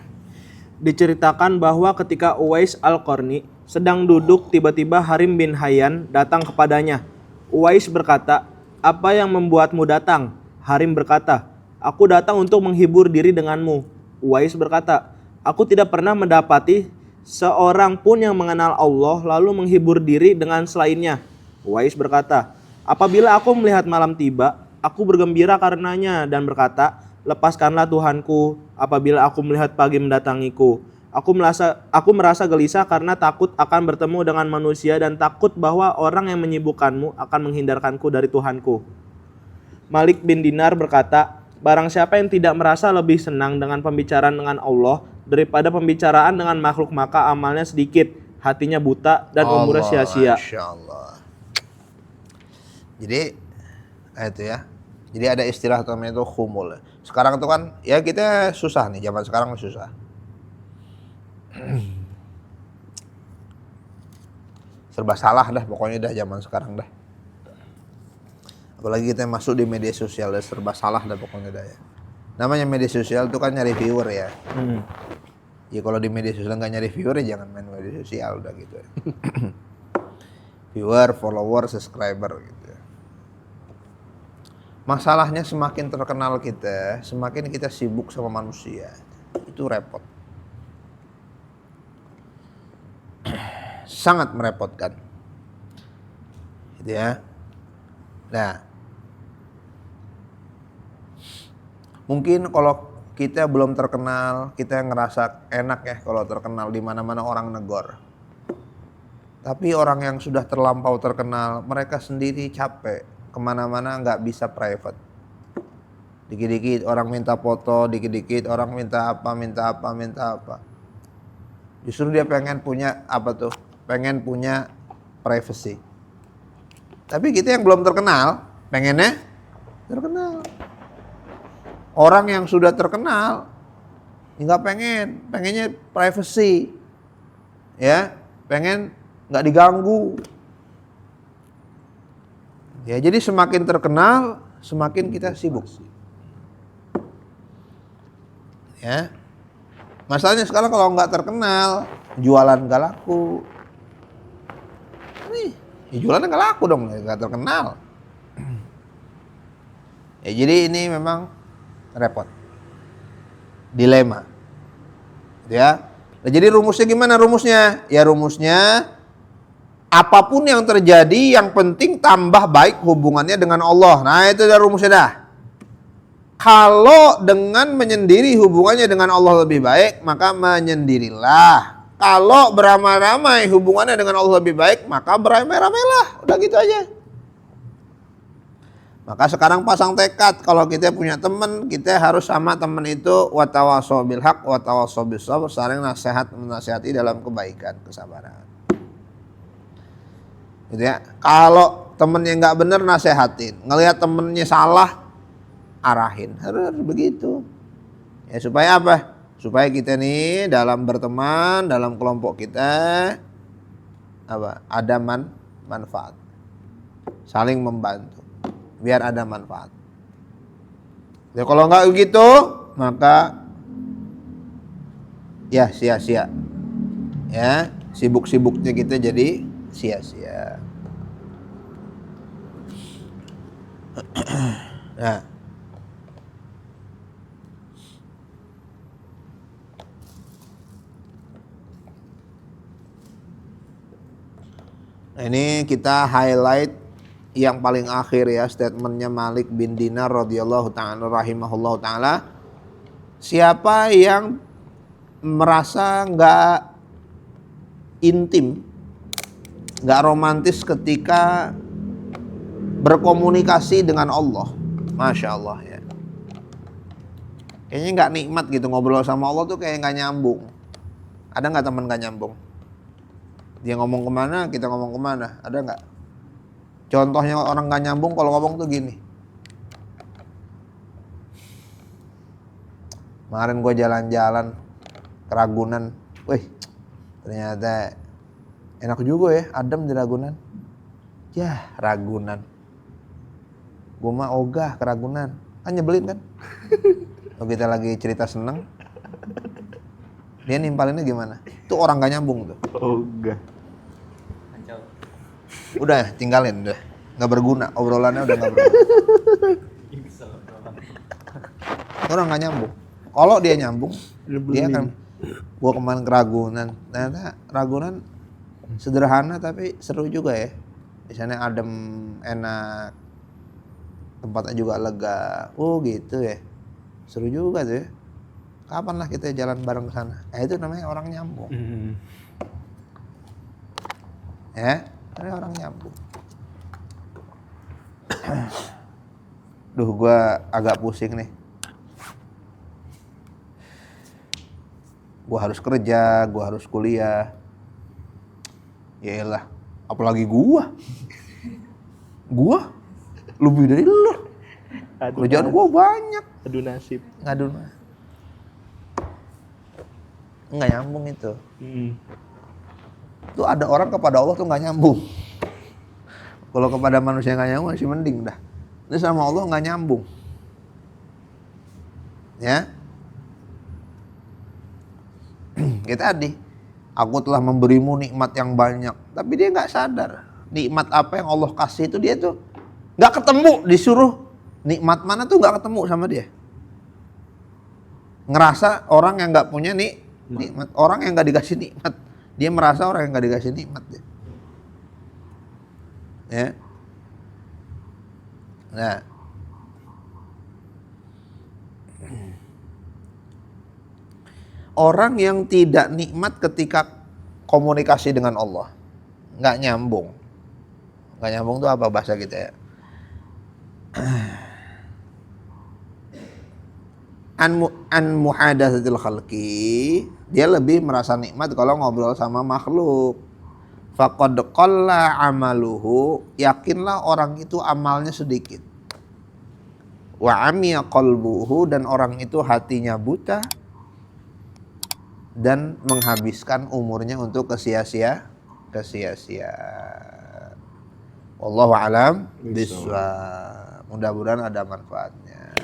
Diceritakan bahwa ketika Uwais Al-Qarni sedang duduk, tiba-tiba Harim bin Hayyan datang kepadanya. Uwais berkata, "Apa yang membuatmu datang?" Harim berkata, "Aku datang untuk menghibur diri denganmu." Uwais berkata, "Aku tidak pernah mendapati seorang pun yang mengenal Allah lalu menghibur diri dengan selainnya." Uwais berkata, "Apabila aku melihat malam tiba, aku bergembira karenanya dan berkata, lepaskanlah Tuhanku apabila aku melihat pagi mendatangiku. Aku merasa gelisah karena takut akan bertemu dengan manusia dan takut bahwa orang yang menyibukkanmu akan menghindarkanku dari Tuhanku." Malik bin Dinar berkata, "Barang siapa yang tidak merasa lebih senang dengan pembicaraan dengan Allah daripada pembicaraan dengan makhluk, maka amalnya sedikit, hatinya buta dan umurnya sia-sia." Masya Allah. Jadi itu ya. Jadi ada istilah namanya itu khumul. Sekarang itu kan ya kita susah nih, zaman sekarang susah. Serba salah dah pokoknya dah zaman sekarang dah. Apalagi kita masuk di media sosial dah serba salah dah pokoknya dah ya. Namanya media sosial itu kan nyari viewer ya. Ya kalau di media sosial nggak nyari viewer ya jangan main media sosial udah gitu ya. Viewer, follower, subscriber gitu ya. Masalahnya semakin terkenal kita, semakin kita sibuk sama manusia. Itu repot. Sangat merepotkan. Gitu ya. Nah, mungkin kalau kita belum terkenal, kita ngerasa enak ya kalau terkenal di mana-mana orang negor. Tapi orang yang sudah terlampau terkenal, mereka sendiri capek. Kemana-mana nggak bisa private. Dikit-dikit orang minta foto, dikit-dikit orang minta apa. Justru dia pengen punya apa tuh? Pengen punya privacy. Tapi kita yang belum terkenal, pengennya terkenal. Orang yang sudah terkenal, nggak pengennya privacy. ya, pengen nggak diganggu. Ya, jadi semakin terkenal, semakin kita sibuk. Ya, masalahnya sekarang kalau nggak terkenal, jualan nggak laku. Nih, ya jualannya nggak laku dong, nggak terkenal. Ya, jadi ini memang repot, dilema. Ya, nah, jadi rumusnya gimana rumusnya? Ya rumusnya, apapun yang terjadi, yang penting tambah baik hubungannya dengan Allah. Nah itu dah rumusnya dah. Kalau dengan menyendiri hubungannya dengan Allah lebih baik, maka menyendirilah. Kalau beramai-ramai hubungannya dengan Allah lebih baik, maka beramai-ramailah. Udah gitu aja. Maka sekarang pasang tekad, kalau kita punya teman, kita harus sama teman itu watawasau bil haq watawasau bis sabr, saling nasihat menasihati dalam kebaikan, kesabaran. Gitu ya. Kalau temennya nggak bener, nasehatin. Ngelihat temennya salah, arahin. Harus begitu. Ya supaya apa? Supaya kita nih dalam berteman, dalam kelompok kita apa? Ada manfaat. Saling membantu. Biar ada manfaat. Ya kalau nggak begitu, maka ya sia-sia. Ya, sibuk-sibuknya kita jadi sia-sia. Nah, ini kita highlight yang paling akhir ya, statementnya Malik bin Dinar radhiyallahu ta'ala rahimahullahu ta'ala. Siapa yang merasa nggak intim, nggak romantis ketika berkomunikasi dengan Allah, Masya Allah ya, kayaknya nggak nikmat gitu ngobrol sama Allah tuh, kayak nggak nyambung. Ada nggak teman nggak nyambung? Dia ngomong kemana, kita ngomong kemana, ada nggak? Contohnya orang nggak nyambung kalau ngomong tuh gini. Kemarin gue jalan-jalan ke Ragunan, wih ternyata enak juga ya, adem di Ragunan. Yah Ragunan, gue mah ogah ke Ragunan, kan nyebelin kan? Kalau kita lagi cerita seneng, dia nimpalinnya gimana? Itu orang nggak nyambung tuh. Ogah. Udah tinggalin, udah nggak berguna, obrolannya udah nggak berguna. Orang nggak nyambung. Kalau dia nyambung, dia kan, gua kemarin ke Ragunan, ternyata Ragunan sederhana tapi seru juga ya. Di sana adem, enak, tempatnya juga lega. Oh gitu ya, seru juga tuh ya. Kapan lah kita jalan bareng ke sana? Itu namanya orang nyambung. Ya. Ada orang nyambung. Duh, gue agak pusing nih. Gue harus kerja, gue harus kuliah. Yaelah, apalagi gue. Gue lebih dari lo. Kerjaan gue banyak. Adu nasib. Ngadu. Nggak nyambung itu. Tuh ada orang kepada Allah tuh nggak nyambung. Kalau kepada manusia nggak nyambung masih mending dah. Ini sama Allah nggak nyambung. Ya. Kita tadi, aku telah memberimu nikmat yang banyak, tapi dia nggak sadar nikmat apa yang Allah kasih itu dia tuh nggak ketemu. Disuruh nikmat mana tuh nggak ketemu sama dia. Ngerasa orang yang nggak punya nikmat, orang yang nggak dikasih nikmat. Dia merasa orang yang gak dikasih nikmat ya. Ya. Nah. Orang yang tidak nikmat ketika komunikasi dengan Allah, nggak nyambung. Nggak nyambung itu apa bahasa kita ya? An muhadatsatil khalqi, dia lebih merasa nikmat kalau ngobrol sama makhluk. Faqad qalla amaluhu, yakinlah orang itu amalnya sedikit. Wa amiya qalbuhu, dan orang itu hatinya buta. dan menghabiskan umurnya untuk kesia-sia. Wallahu alam bishawab. Mudah-mudahan ada manfaatnya.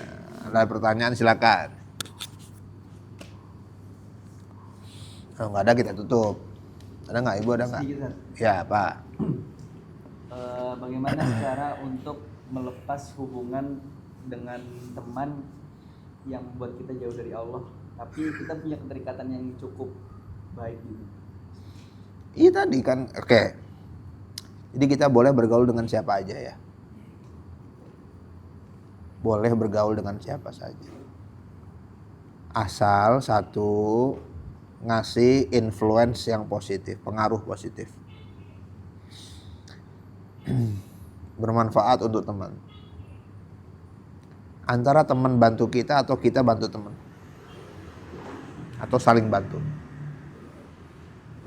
Ada pertanyaan silakan. Kalau nggak ada kita tutup. Ada nggak Ibu, ada nggak? Ya Pak. Bagaimana cara untuk melepas hubungan dengan teman yang membuat kita jauh dari Allah, tapi kita punya keterikatan yang cukup baik gitu? Iya tadi kan, oke. Jadi kita boleh bergaul dengan siapa aja ya. Boleh bergaul dengan siapa saja. Asal satu, ngasih influence yang positif, pengaruh positif. Bermanfaat untuk teman. Antara teman bantu kita atau kita bantu teman. Atau saling bantu.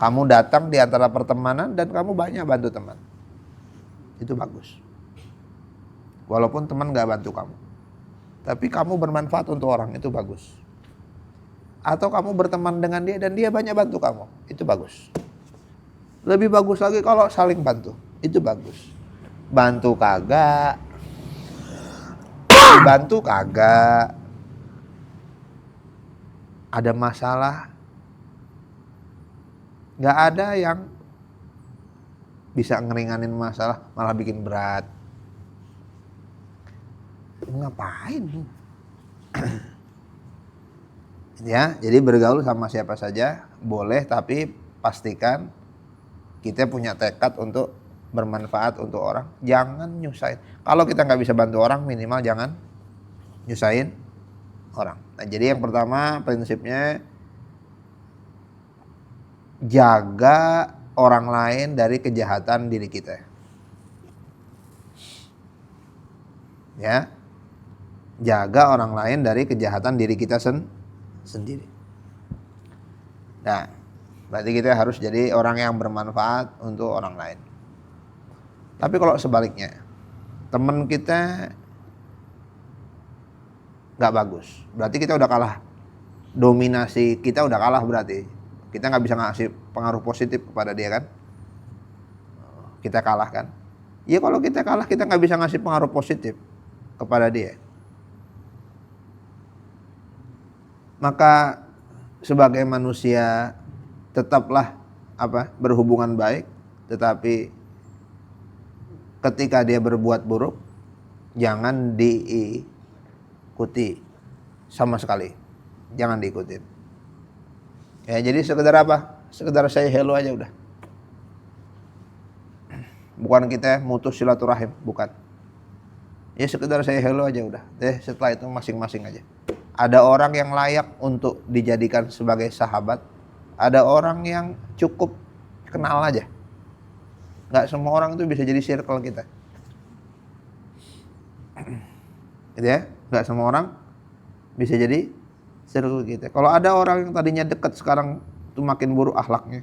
Kamu datang di antara pertemanan dan kamu banyak bantu teman. Itu bagus. Walaupun teman gak bantu kamu. Tapi kamu bermanfaat untuk orang, itu bagus. Atau kamu berteman dengan dia dan dia banyak bantu kamu, itu bagus. Lebih bagus lagi kalau saling bantu, itu bagus. Bantu kagak, bantu kagak, ada masalah, gak ada yang bisa ngeringanin masalah, malah bikin berat. Ngapain? Ya, jadi bergaul sama siapa saja boleh, tapi pastikan kita punya tekad untuk bermanfaat untuk orang. Jangan nyusahin. Kalau kita nggak bisa bantu orang, minimal jangan nyusahin orang. Nah, jadi yang pertama prinsipnya jaga orang lain dari kejahatan diri kita. Ya, jaga orang lain dari kejahatan diri kita sendiri. Nah, berarti kita harus jadi orang yang bermanfaat untuk orang lain. Tapi kalau sebaliknya, teman kita nggak bagus, berarti kita udah kalah. Dominasi kita udah kalah berarti. Kita nggak bisa ngasih pengaruh positif kepada dia kan? Kita kalah kan? Ya kalau kita kalah, kita nggak bisa ngasih pengaruh positif kepada dia. Maka sebagai manusia tetaplah berhubungan baik, tetapi ketika dia berbuat buruk jangan diikuti sama sekali, jangan diikuti. Ya jadi sekedar apa? Sekedar say hello aja udah. Bukan kita mutus silaturahim, bukan. Ya sekedar say hello aja udah. Setelah itu masing-masing aja. Ada orang yang layak untuk dijadikan sebagai sahabat. Ada orang yang cukup kenal aja. Gak semua orang itu bisa jadi circle kita. Gitu ya. Gak semua orang bisa jadi circle kita. Kalau ada orang yang tadinya dekat sekarang itu makin buruk akhlaknya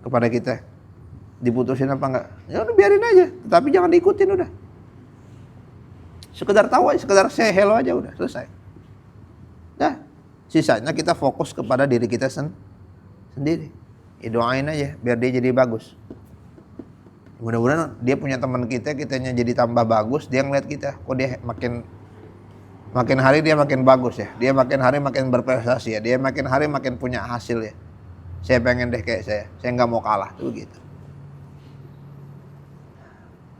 kepada kita, diputusin apa enggak? Ya udah biarin aja. Tapi jangan diikutin udah. Sekedar tahu aja, sekedar say hello aja udah selesai. Nah, sisanya kita fokus kepada diri kita sendiri. Ya, doain aja biar dia jadi bagus. Mudah-mudahan dia punya teman kita, kitanya jadi tambah bagus. Dia ngeliat kita, kok dia makin hari dia makin bagus ya. Dia makin hari makin berprestasi ya. Dia makin hari makin punya hasil ya. Saya pengen deh kayak saya nggak mau kalah tuh gitu.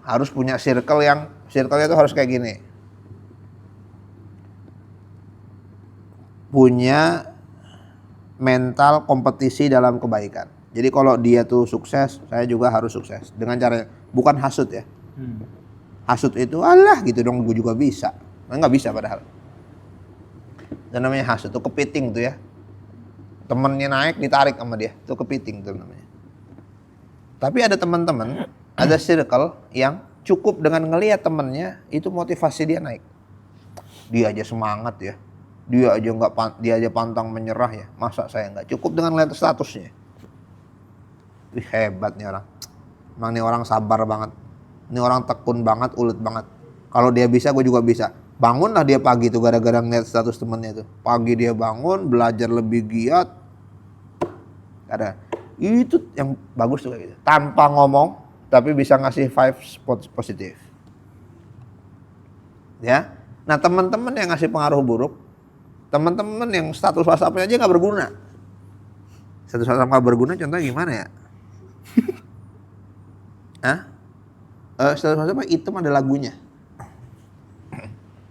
Harus punya circle-nya tuh harus kayak gini. Punya mental kompetisi dalam kebaikan. Jadi kalau dia tuh sukses, saya juga harus sukses. Dengan cara, bukan hasut ya. Hasut itu, alah gitu dong gue juga bisa. Nggak bisa padahal. Dan namanya hasut, itu kepiting tuh ya. Temennya naik, ditarik sama dia. Itu kepiting tuh namanya. Tapi ada teman-teman, ada circle yang cukup dengan ngelihat temennya, itu motivasi dia naik. Dia aja semangat ya. Dia aja pantang menyerah ya. Masa saya nggak cukup dengan lihat statusnya? Wih hebat nih orang. Emang nih orang sabar banget. Ini orang tekun banget, ulet banget. Kalau dia bisa, gue juga bisa. Bangunlah dia pagi tuh gara-gara ngeliat status temennya tuh. Pagi dia bangun, belajar lebih giat. Karena itu yang bagus tuh kayak gitu. Tanpa ngomong tapi bisa ngasih vibes positif. Ya. Nah, teman-teman yang ngasih pengaruh buruk, teman-teman yang status WhatsApp-nya aja nggak berguna. Status WhatsApp nggak berguna contohnya gimana ya? Status WhatsApp hitam ada lagunya.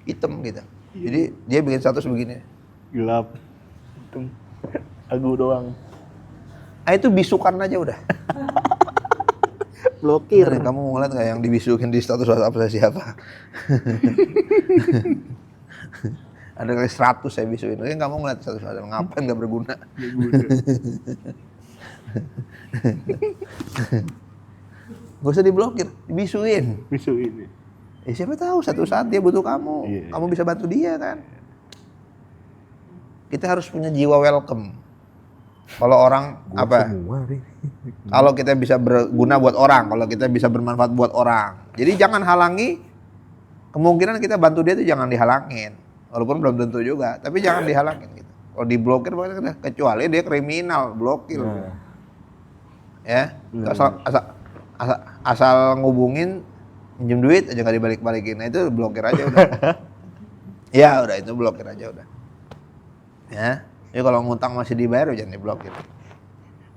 Hitam gitu. Jadi dia bikin status begini. Gelap. Hitam. Lagu doang. Itu bisukan aja udah. Blokir. Nah, kamu mau ngeliat nggak yang dibisukin di status WhatsApp saya siapa? Ada kali 100 saya bisukin. Kayaknya nggak mau ngeliat status WhatsApp. Ngapain nggak berguna? Gak usah diblokir, dibisuin. Bisuin. Siapa tahu satu saat dia butuh kamu. Kamu bisa bantu dia kan. Kita harus punya jiwa welcome. Kalau orang kalau kita bisa berguna buat orang, kalau kita bisa bermanfaat buat orang. Jadi jangan halangi kemungkinan kita bantu dia itu jangan dihalangin. Walaupun belum tentu juga, tapi jangan dihalangin gitu. Kalau diblokir kecuali dia kriminal, blokir. Ya, asal ngubungin pinjam duit aja nggak dibalik-balikin. Nah, itu blokir aja udah. Ya udah itu blokir aja udah. Ya, jadi kalau ngutang masih dibayar jangan diblokir.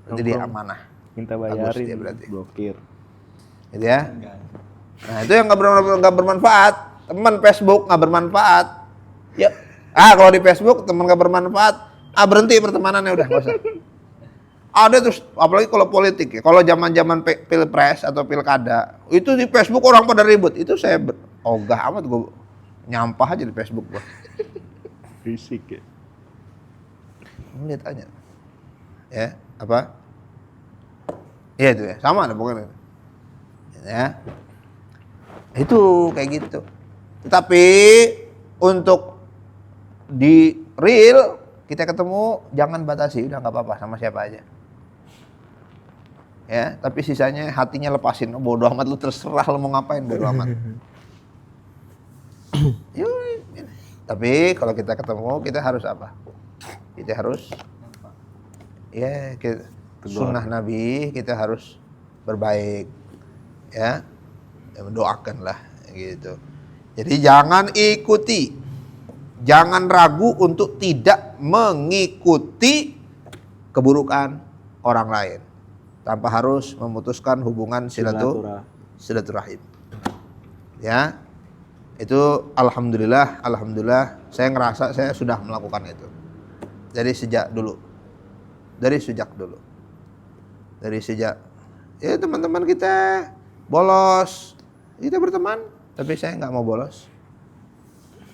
Nanti dia amanah. Minta bayarin. Dia berarti. Blokir. Gitu ya. Nah itu yang nggak bermanfaat. Teman Facebook nggak bermanfaat. Ya. Kalau di Facebook teman nggak bermanfaat. Berhenti pertemanannya udah nggak usah. Ada terus apalagi kalau politik ya. Kalau zaman pilpres atau pilkada itu di Facebook orang pada ribut. Itu saya ogah amat gue nyampah aja di Facebook gua. Fisik ya. Lihat aja. Ya, apa? Iya itu ya, sama ada pokoknya. Ya. Itu kayak gitu. Tetapi untuk di real kita ketemu jangan batasi, udah nggak apa-apa sama siapa aja. Ya, tapi sisanya hatinya lepasin. Bodoh amat lu terserah lu mau ngapain bodoh amat. Tapi kalau kita ketemu kita harus apa? Kita harus sunnah Nabi, kita harus berbaik ya mendoakanlah gitu. Jadi jangan ikuti, jangan ragu untuk tidak mengikuti keburukan orang lain tanpa harus memutuskan hubungan silaturahim. Ya, itu alhamdulillah saya ngerasa saya sudah melakukan itu. Dari sejak dulu. Dari sejak ya teman-teman kita bolos, kita berteman, tapi saya nggak mau bolos.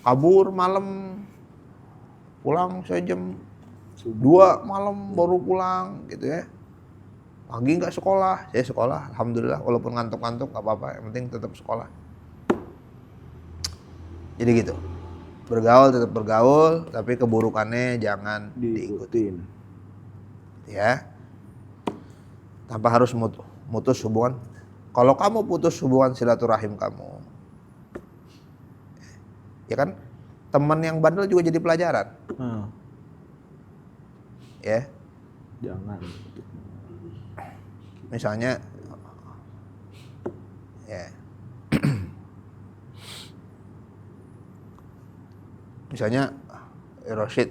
Kabur malam, pulang saya jam 2 malam baru pulang gitu ya. Pagi nggak sekolah, saya sekolah, alhamdulillah walaupun ngantuk-ngantuk nggak apa-apa, yang penting tetap sekolah. Jadi gitu. Bergaul tetap bergaul, tapi keburukannya jangan diikutin. Ya. Tanpa harus mutus hubungan. Kalau kamu putus hubungan silaturahim kamu, ya kan? Teman yang bandel juga jadi pelajaran. Ya. Jangan. Misalnya ya. Misalnya Rosid.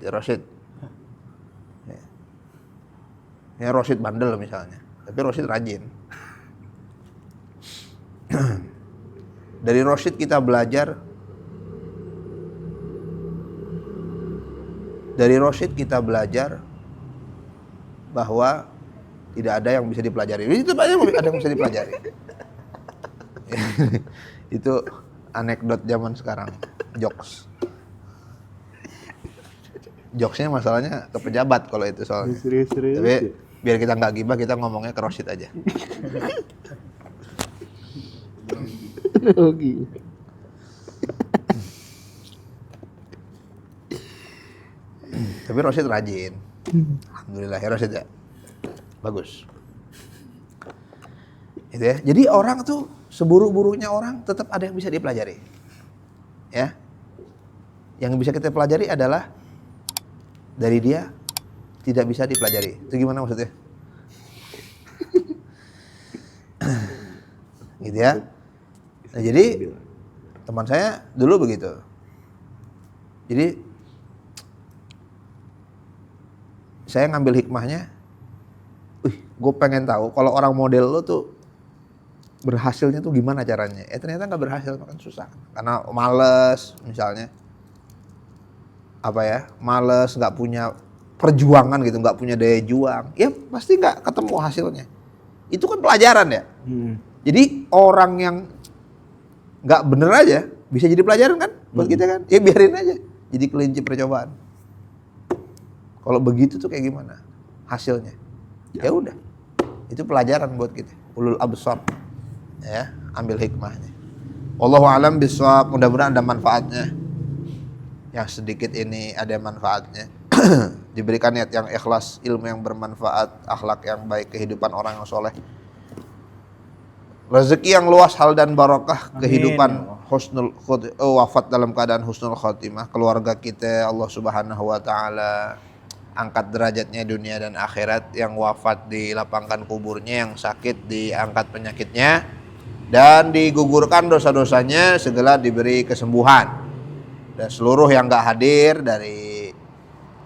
Ya Rosid bandel misalnya, tapi Rosid rajin. Dari Rosid kita belajar. Bahwa tidak ada yang bisa dipelajari. Itu banyak ada yang bisa dipelajari. Itu anekdot zaman sekarang, jokes. Jokesnya masalahnya ke pejabat kalau itu soalnya. Serius. Tapi biar kita nggak gibah, kita ngomongnya ke Rosid aja. Tapi Rosid rajin. Alhamdulillah ya Rosid ya. Bagus. Itu ya. Jadi orang tuh seburuk-buruknya orang tetap ada yang bisa dipelajari. Ya. Yang bisa kita pelajari adalah dari dia tidak bisa dipelajari. Itu gimana maksudnya? gitu ya. Nah, jadi teman saya dulu begitu. Jadi saya ngambil hikmahnya, gue pengen tahu kalau orang model lo tuh berhasilnya tuh gimana caranya. Ternyata nggak berhasil, makan susah. Karena males misalnya. Males, nggak punya perjuangan gitu, nggak punya daya juang. Ya pasti nggak ketemu hasilnya. Itu kan pelajaran ya. Jadi orang yang nggak bener aja bisa jadi pelajaran kan buat kita kan. Ya biarin aja. Jadi kelinci percobaan. Kalau begitu tuh kayak gimana hasilnya? Ya udah, itu pelajaran buat kita. Ulul absar, ya, ambil hikmahnya. Wallahu a'lam bishawab. Mudah-mudahan ada manfaatnya. Yang sedikit ini ada manfaatnya. Diberikan niat yang ikhlas, ilmu yang bermanfaat, akhlak yang baik, kehidupan orang yang soleh, rezeki yang luas, hal dan barokah, kehidupan husnul wafat dalam keadaan husnul khotimah, keluarga kita Allah Subhanahu wa taala angkat derajatnya dunia dan akhirat, yang wafat dilapangkan kuburnya, yang sakit diangkat penyakitnya dan digugurkan dosa-dosanya, segala diberi kesembuhan. Dan seluruh yang gak hadir dari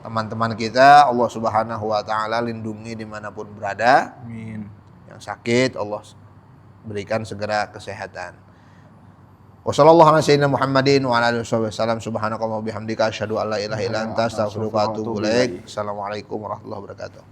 teman-teman kita, Allah Subhanahu wa taala lindungi dimanapun berada. Amin. Yang sakit Allah berikan segera kesehatan. Wassallallahu ala sayyidina Muhammadin wa ala alihi wasallam. Subhanakallahumma bihamdika asyhadu an la ilaha illa anta astaghfiruka wa atubu ilaik. Assalamualaikum warahmatullahi wabarakatuh.